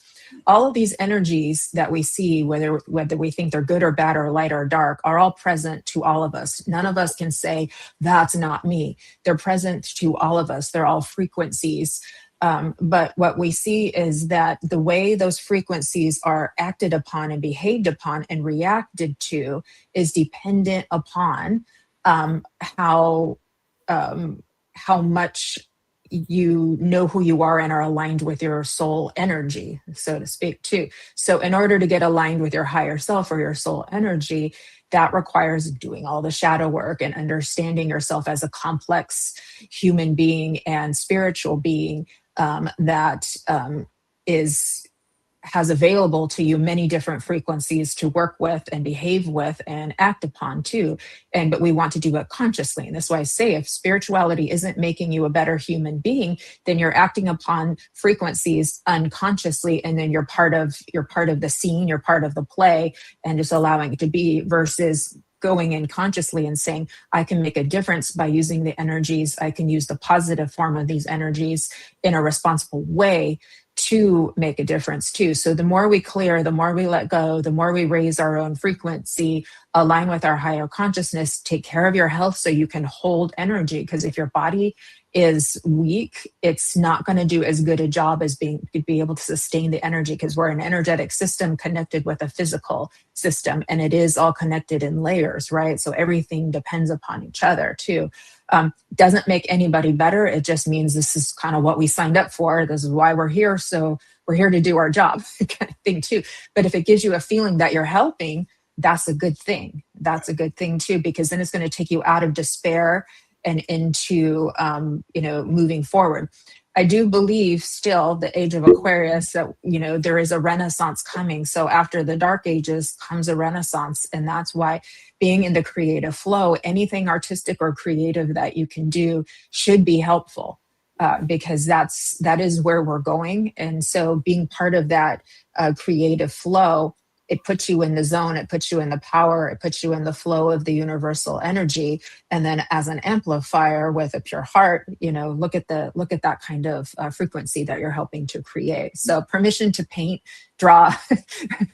All of these energies that we see, whether we think they're good or bad or light or dark, are all present to all of us. None of us can say that's not me. They're present to all of us. They're all frequencies. But what we see is that the way those frequencies are acted upon and behaved upon and reacted to is dependent upon how how much you know who you are and are aligned with your soul energy, so to speak, too. So in order to get aligned with your higher self or your soul energy, that requires doing all the shadow work and understanding yourself as a complex human being and spiritual being, that is has available to you many different frequencies to work with and behave with and act upon too. But we want to do it consciously. And that's why I say, if spirituality isn't making you a better human being, then you're acting upon frequencies unconsciously, and then you're part of the scene, you're part of the play, and just allowing it to be, versus going in consciously and saying, I can make a difference by using the energies. I can use the positive form of these energies in a responsible way to make a difference too. So the more we clear, the more we let go, the more we raise our own frequency, align with our higher consciousness, take care of your health so you can hold energy. Because if your body is weak, it's not going to do as good a job as be able to sustain the energy, because we're an energetic system connected with a physical system, and it is all connected in layers, right? So everything depends upon each other too. Doesn't make anybody better. It just means this is kind of what we signed up for. This is why we're here. So we're here to do our job, kind of thing too. But if it gives you a feeling that you're helping, that's a good thing. That's a good thing too, because then it's going to take you out of despair and into, moving forward. I do believe still the age of Aquarius that, there is a renaissance coming. So after the dark ages comes a renaissance. And that's why being in the creative flow, anything artistic or creative that you can do should be helpful, because that is where we're going. And so being part of that creative flow, it puts you in the zone, it puts you in the power, it puts you in the flow of the universal energy. And then as an amplifier with a pure heart, look at that kind of frequency that you're helping to create. So permission to paint, draw,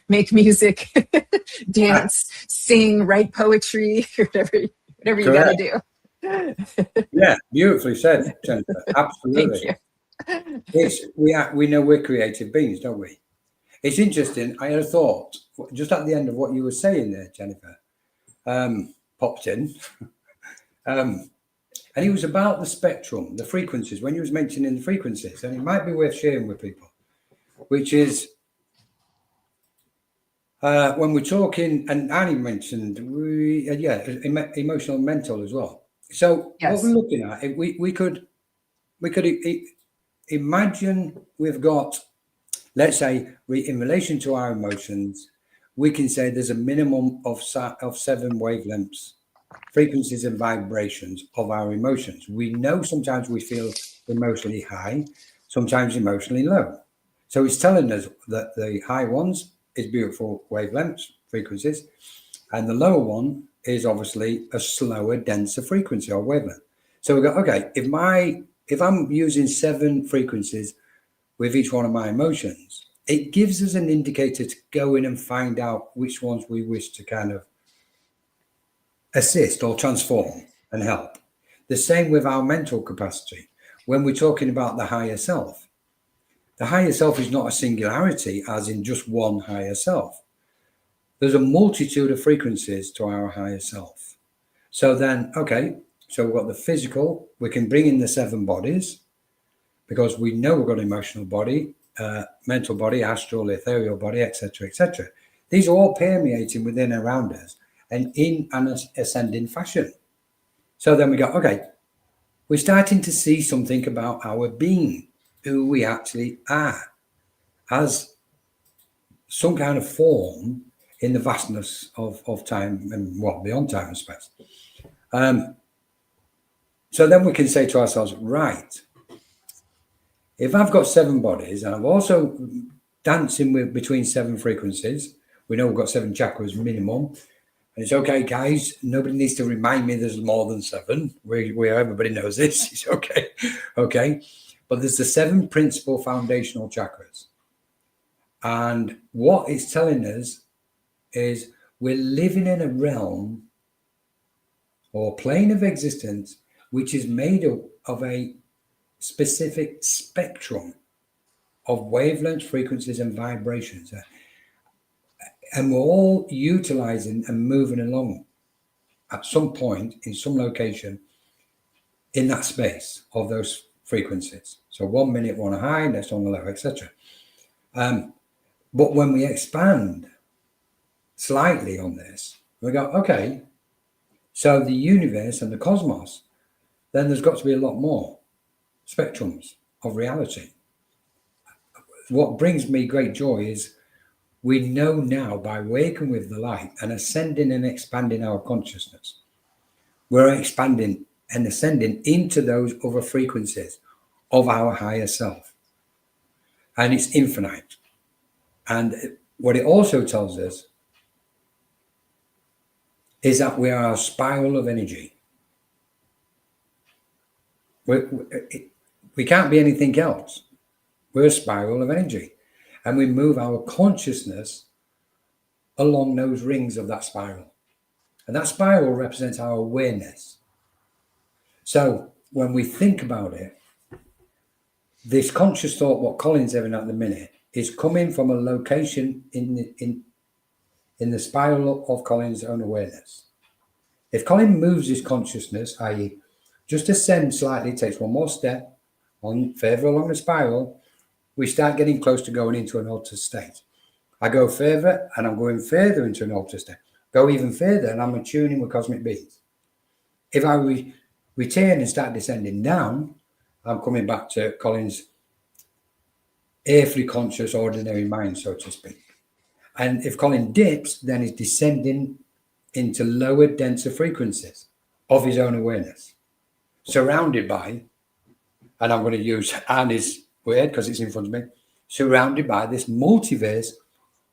make music, dance, sing, write poetry, whatever you got to do. Yeah, beautifully said, Jennifer. Absolutely. Thank you. We know we're creative beings, don't we? It's interesting. I had a thought just at the end of what you were saying there, Jennifer. Popped in, and it was about the spectrum, the frequencies. When you was mentioning the frequencies, and it might be worth sharing with people, which is when we're talking, and Annie mentioned, emotional, mental as well. So Yes. what we're looking at, we could imagine we've got. Let's say in relation to our emotions, we can say there's a minimum of 7 wavelengths, frequencies and vibrations of our emotions. We know sometimes we feel emotionally high, sometimes emotionally low. So it's telling us that the high ones is beautiful wavelengths, frequencies, and the lower one is obviously a slower, denser frequency or wavelength. So we go, okay, if I'm using 7 frequencies with each one of my emotions, it gives us an indicator to go in and find out which ones we wish to kind of assist or transform and help. The same with our mental capacity. When we're talking about the higher self is not a singularity as in just one higher self. there's a multitude of frequencies to our higher self. So then, okay, so we've got the physical, we can bring in the 7 bodies because we know we've got an emotional body, mental body, astral, ethereal body, etc., etc. These are all permeating within around us and in an ascending fashion. So then we go, okay, we're starting to see something about our being, who we actually are, as some kind of form in the vastness of time and beyond time and space. So then we can say to ourselves, right, if I've got 7 bodies and I've also dancing with between 7 frequencies, we know we've got 7 chakras minimum. And it's okay, guys. Nobody needs to remind me there's more than 7. Where everybody knows this. It's okay. Okay. But there's the 7 principal foundational chakras. And what it's telling us is we're living in a realm or plane of existence which is made up of a specific spectrum of wavelengths, frequencies, and vibrations. And we're all utilizing and moving along at some point in some location in that space of those frequencies. So 1 minute, one high, next on the low, etc. But when we expand slightly on this, we go, okay, so the universe and the cosmos, then there's got to be a lot more spectrums of reality. What brings me great joy is we know now by waking with the light and ascending and expanding our consciousness, we're expanding and ascending into those other frequencies of our higher self. And it's infinite. And what it also tells us is that we are a spiral of energy. We can't be anything else. We're a spiral of energy. And we move our consciousness along those rings of that spiral. And that spiral represents our awareness. So when we think about it, this conscious thought, what Colin's having at the minute, is coming from a location in the spiral of Colin's own awareness. If Colin moves his consciousness, i.e., just ascend slightly, takes one more step on further along the spiral, we start getting close to going into an altered state. I go further and I'm going further into an altered state. Go even further and I'm attuning with cosmic beings. If I return and start descending down, I'm coming back to Colin's earthly conscious ordinary mind, so to speak. And if Colin dips, then he's descending into lower, denser frequencies of his own awareness, surrounded by, and I'm going to use Annie's word because it's in front of me, surrounded by this multiverse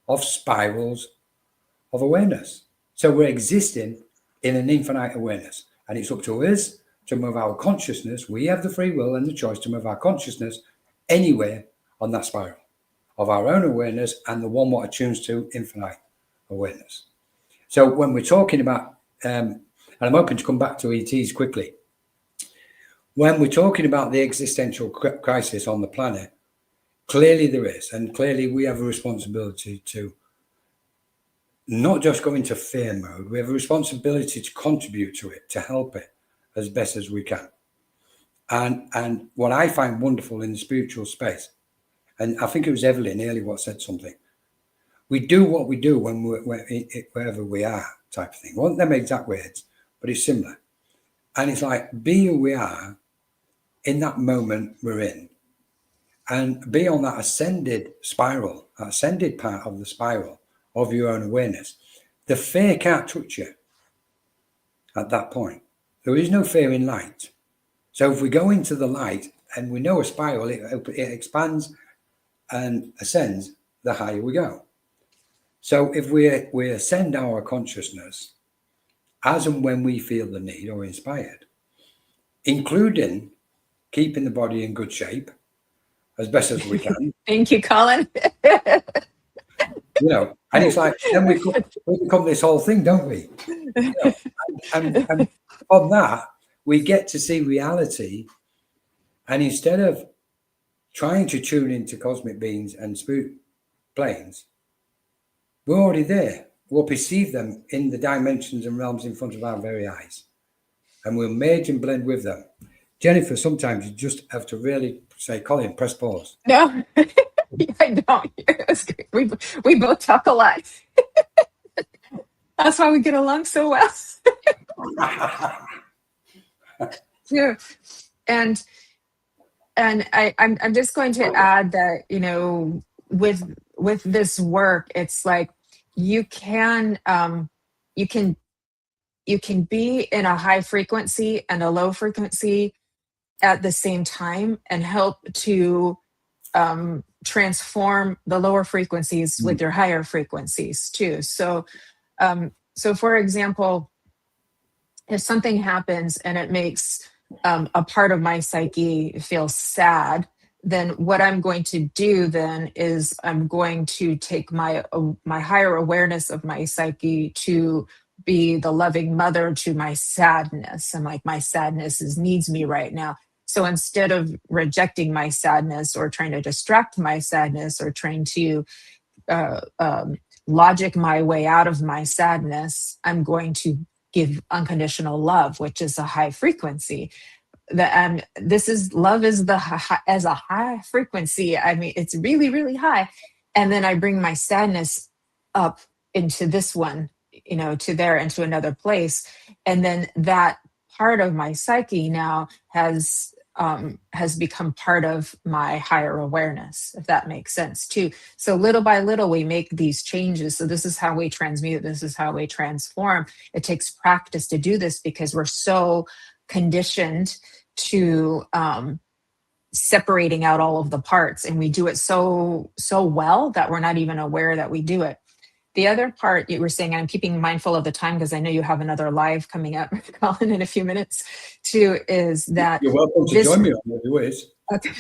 of spirals of awareness. So we're existing in an infinite awareness, and it's up to us to move our consciousness. We have the free will and the choice to move our consciousness anywhere on that spiral of our own awareness and the one what attunes to infinite awareness. So when we're talking about, and I'm hoping to come back to ETs quickly, when we're talking about the existential crisis on the planet, clearly there is, and clearly we have a responsibility to not just go into fear mode. We have a responsibility to contribute to it, to help it as best as we can. And what I find wonderful in the spiritual space, and I think it was Evelyn earlier what said something, we do what we do when we're wherever we are, type of thing. Well, them exact words, but it's similar. And it's like, be who we are in that moment we're in, and be on that ascended spiral, that ascended part of the spiral of your own awareness. The fear can't touch you at that point. There is no fear in light. So if we go into the light and we know a spiral, it expands and ascends, the higher we go. So if we ascend our consciousness as and when we feel the need or inspired, including keeping the body in good shape as best as we can. Thank you, Colin. And it's like, then we become this whole thing, don't we? And on that, we get to see reality. And instead of trying to tune into cosmic beings and spirit planes, we're already there. we'll perceive them in the dimensions and realms in front of our very eyes, and we'll merge and blend with them. Jennifer, sometimes you just have to really say, Colin, press pause. No, I don't. It's great. We both talk a lot. That's why we get along so well. Yeah. And I'm just going to add that, you know, with this work, it's like you can be in a high frequency and a low frequency at the same time and help to transform the lower frequencies with your higher frequencies too. So for example, if something happens and it makes a part of my psyche feel sad, then what I'm going to do then is I'm going to take my higher awareness of my psyche to be the loving mother to my sadness. And like, my sadness needs me right now. So instead of rejecting my sadness or trying to distract my sadness or trying to logic my way out of my sadness, I'm going to give unconditional love, which is a high frequency. This is love is as a high frequency. I mean, it's really, really high. And then I bring my sadness up into this one, you know, to there, into another place. And then that part of my psyche now has become part of my higher awareness, if that makes sense too. So little by little, we make these changes. So this is how we transmute. This is how we transform. It takes practice to do this because we're so conditioned to separating out all of the parts, and we do it so well that we're not even aware that we do it. The other part you were saying, and I'm keeping mindful of the time because I know you have another live coming up, Colin, in a few minutes too, is that you're welcome to join me on the ways. Okay.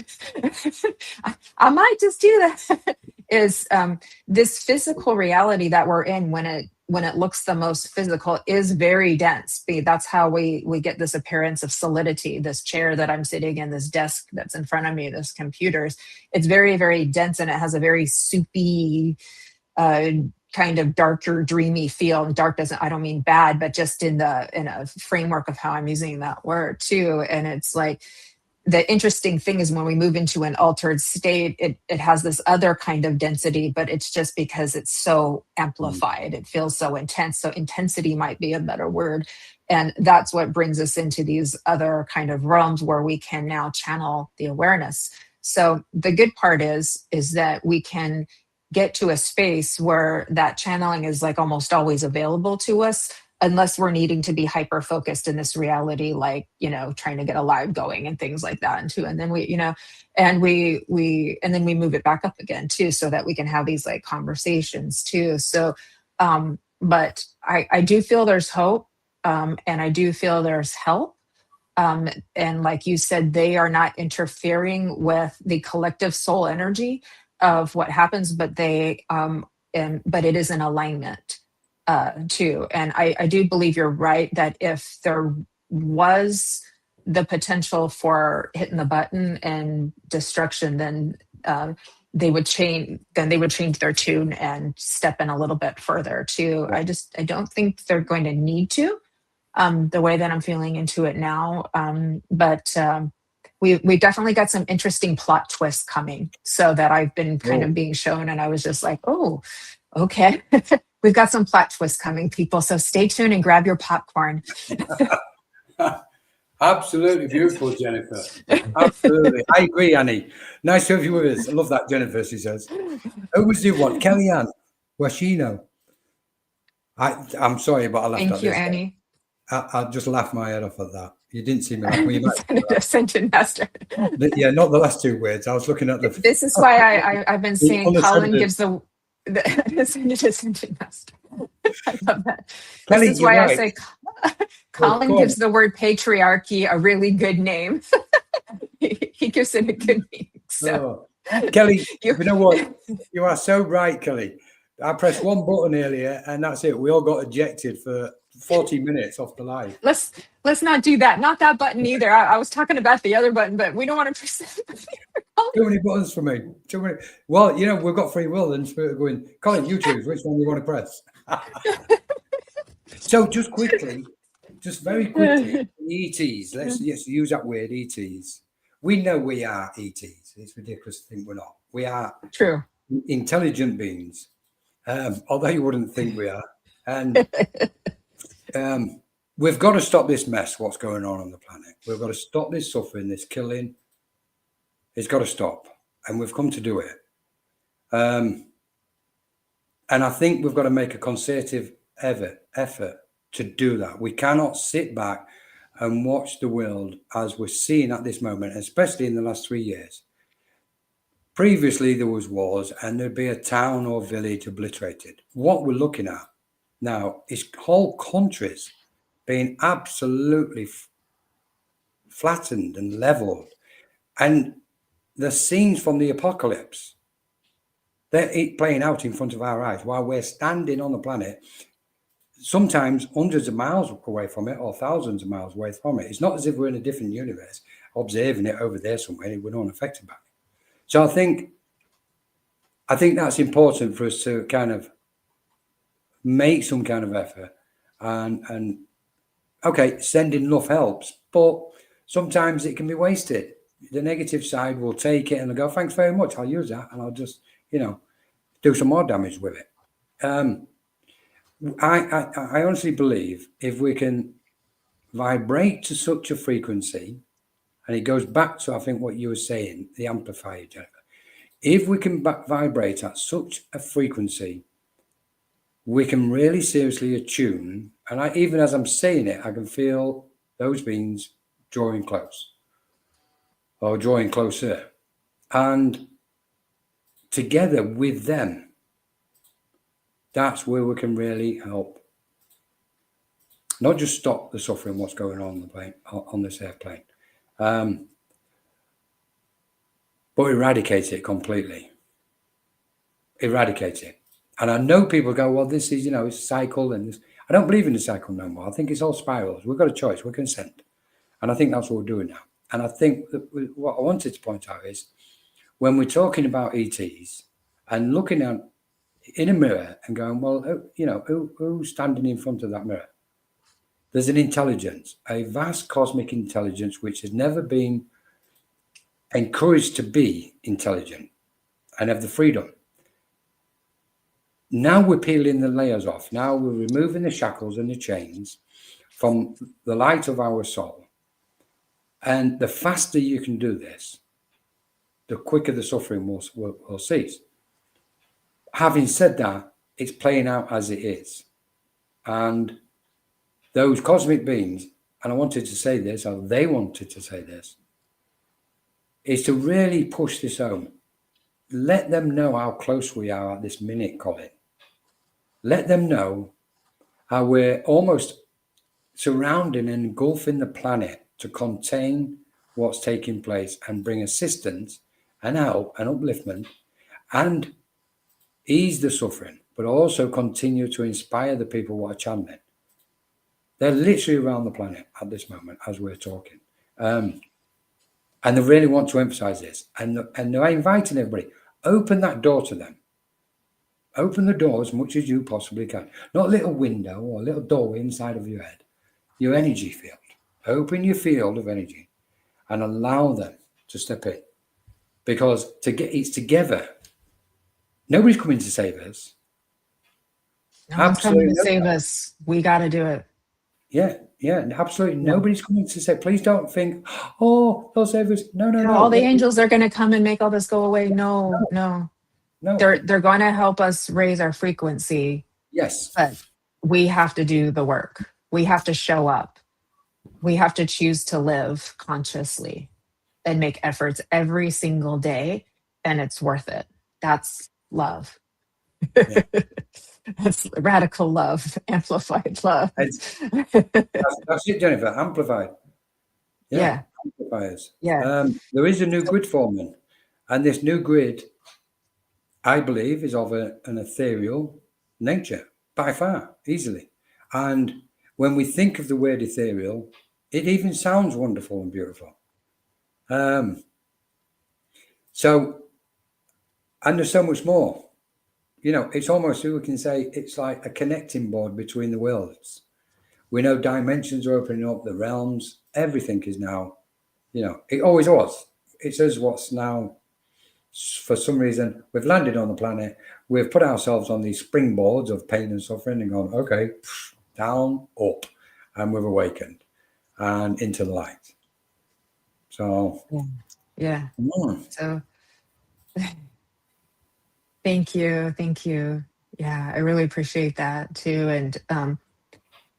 I might just do that. Is this physical reality that we're in, when it looks the most physical, is very dense. That's how we get this appearance of solidity. This chair that I'm sitting in, this desk that's in front of me, this computers, it's very, very dense, and it has a very soupy, kind of darker, dreamy feel. And dark doesn't, I don't mean bad, but just in a framework of how I'm using that word too. And it's like, the interesting thing is when we move into an altered state, it has this other kind of density, but it's just because it's so amplified. It feels so intense. So intensity might be a better word. And that's what brings us into these other kind of realms where we can now channel the awareness. So the good part is that we can get to a space where that channeling is like almost always available to us, unless we're needing to be hyper focused in this reality, like, you know, trying to get a live going and things like that. And then we, you know, and then we move it back up again too, so that we can have these like conversations too. So, but I do feel there's hope, and I do feel there's help. And like you said, they are not interfering with the collective soul energy of what happens, but but it is in alignment too. And I do believe you're right that if there was the potential for hitting the button and destruction, then they would change their tune and step in a little bit further too. I don't think they're going to need to, the way that I'm feeling into it now. But we definitely got some interesting plot twists coming, so that I've been kind of being shown, and I was just like, oh, okay. We've got some plot twists coming, people. So stay tuned and grab your popcorn. Absolutely beautiful, Jennifer. Absolutely. I agree, Annie. Nice to have you with us. I love that, Jennifer, she says. Who was the one? Kellyanne Washino. I'm sorry, but I laughed at this. Thank you, Annie. I just laughed my head off at that. You didn't see me laugh. Well, you might Ascension Master. Yeah, not the last two words. I was looking at the... This is why I've been saying Colin gives the Ascension Master. I love that. Kelly, this is why right. I say Colin gives the word patriarchy a really good name. he gives it a good name. So. Kelly, you know what? You are so right, Kelly. I pressed one button earlier, and that's it. We all got ejected for 40 minutes off the live. Let's not do that. Not that button either. I was talking about the other button, but we don't want to press. Too many buttons for me. Too many. Well, we've got free will and spirit going. Colin, you choose which one you want to press. So just very quickly, ETs. Let's use that word, ETs. We know we are ETs. It's ridiculous to think we're not. We are True. Intelligent beings, although you wouldn't think we are. And we've got to stop this mess, what's going on the planet. We've got to stop this suffering, this killing. It's got to stop. And we've come to do it. And I think we've got to make a concerted effort to do that. We cannot sit back and watch the world as we're seeing at this moment, especially in the last 3 years. Previously, there was wars and there'd be a town or village obliterated. What we're looking at now is whole countries being absolutely flattened and leveled. And the scenes from the apocalypse, they're playing out in front of our eyes while we're standing on the planet, sometimes hundreds of miles away from it or thousands of miles away from it. It's not as if we're in a different universe observing it over there somewhere and we're not affected by it. So I think that's important for us to kind of make some kind of effort and okay, sending enough helps, but sometimes it can be wasted. The negative side will take it and they'll go, thanks very much, I'll use that and I'll just, do some more damage with it. I honestly believe if we can vibrate to such a frequency, and it goes back to, I think, what you were saying, the amplifier, Jennifer. If we can vibrate at such a frequency, we can really seriously attune. And even as I'm saying it, I can feel those beings drawing close or drawing closer. And together with them, that's where we can really help. Not just stop the suffering, what's going on the plane, on this airplane, but eradicate it completely. Eradicate it. And I know people go, well, this is, it's a cycle. And this. I don't believe in the cycle no more. I think it's all spirals. We've got a choice. We're consent. And I think that's what we're doing now. And I think that what I wanted to point out is when we're talking about ETs and looking at in a mirror and going, well, who's standing in front of that mirror? There's an intelligence, a vast cosmic intelligence, which has never been encouraged to be intelligent and have the freedom. Now we're peeling the layers off. Now we're removing the shackles and the chains from the light of our soul. And the faster you can do this, the quicker the suffering will cease. Having said that, it's playing out as it is. And those cosmic beings, and I wanted to say this, or they wanted to say this, is to really push this home. Let them know how close we are at this minute, Colin. Let them know how we're almost surrounding and engulfing the planet to contain what's taking place and bring assistance and help and upliftment and ease the suffering, but also continue to inspire the people who are channeling. They're literally around the planet at this moment as we're talking. And they really want to emphasize this. And they're inviting everybody, open that door to them. Open the door as much as you possibly can. Not a little window or a little doorway inside of your head. Your energy field. Open your field of energy and allow them to step in. Because it's together. Nobody's coming to save us. No one's coming to save us. We got to do it. Yeah, absolutely. No. Nobody's coming to say, please don't think, oh, they'll save us. No. All the angels are going to come and make all this go away. No. They're going to help us raise our frequency. Yes. But we have to do the work. We have to show up. We have to choose to live consciously and make efforts every single day. And it's worth it. That's love. Yeah. That's radical love, amplified love. That's it, Jennifer. Amplified. Yeah. Amplifiers. Yeah. There is a new grid forming, and this new grid, I believe, is of an ethereal nature by far, easily. And when we think of the word ethereal, it even sounds wonderful and beautiful. So, and there's so much more. You know, it's almost, we can say, it's like a connecting board between the worlds. We know dimensions are opening up, the realms, everything is now, you know, it always was. It's us what's now, for some reason, we've landed on the planet, we've put ourselves on these springboards of pain and suffering and gone, okay, down, up, and we've awakened and into the light. So, yeah. So thank you. Yeah, I really appreciate that too. And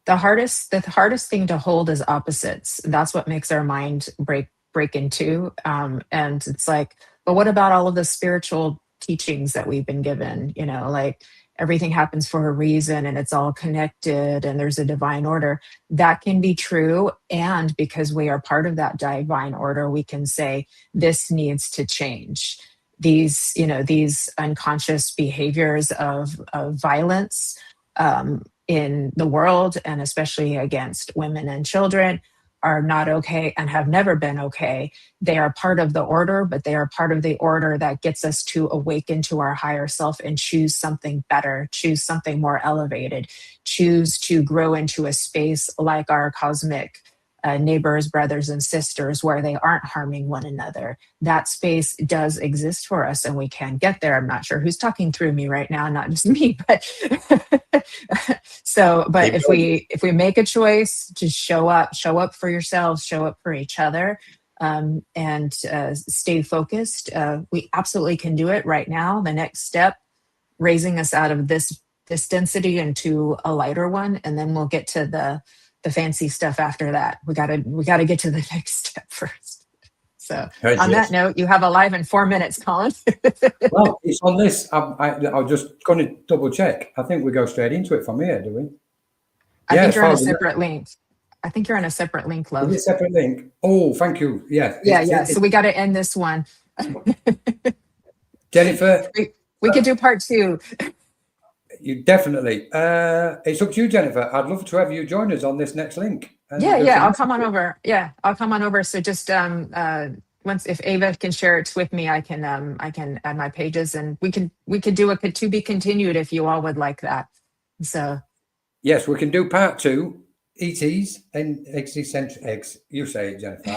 the hardest thing to hold is opposites. That's what makes our mind break in two. And it's like, but what about all of the spiritual teachings that we've been given? You know, like everything happens for a reason and it's all connected and there's a divine order. That can be true. And because we are part of that divine order, we can say this needs to change. These, you know, these unconscious behaviors of violence in the world, and especially against women and children, are not okay and have never been okay. They are part of the order, but they are part of the order that gets us to awaken to our higher self and choose something better, choose something more elevated, choose to grow into a space like our cosmic neighbors, brothers, and sisters, where they aren't harming one another. That space does exist for us and we can get there. I'm not sure who's talking through me right now, not just me, but so, but if we make a choice to show up for yourselves, show up for each other, and stay focused, we absolutely can do it right now. The next step, raising us out of this density into a lighter one, and then we'll get to the fancy stuff after that. We gotta get to the next step first. So on that note, you have a live in 4 minutes, Colin. Well, it's on this. I'm just going to double check. I think we go straight into it from here, do we? I think you're on a separate link. I think you're on a separate link, love. Is it a separate link? Oh, thank you. Yeah. So we got to end this one. Jennifer, we could do part 2. You definitely. It's up to you, Jennifer. I'd love to have you join us on this next link. Yeah, I'll come on over. Yeah, I'll come on over. So just once, if Ava can share it with me, I can add my pages, and we could do a to be continued if you all would like that. So yes, we can do part 2. ETs and existential you say it, Jennifer.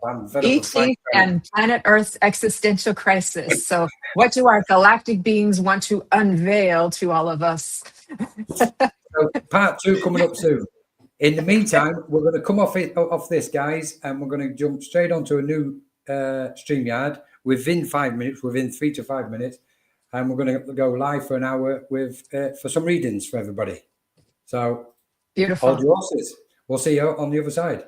I'm ET and planet Earth's existential crisis. So what do our galactic beings want to unveil to all of us? So part 2 coming up soon. In the meantime, we're going to come off this, guys, and we're going to jump straight onto a new StreamYard within 5 minutes, within 3 to 5 minutes, and we're going to go live for an hour with for some readings for everybody. So beautiful. Hold your horses. We'll see you on the other side.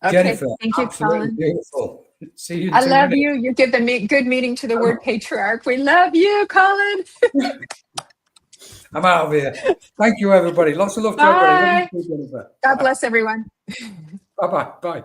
Okay, Jennifer, thank you, Colin. Beautiful. See you. I love you. You give the good meaning to the word patriarch. We love you, Colin. I'm out of here. Thank you, everybody. Lots of love to everybody. God bless everyone. Bye-bye. Bye.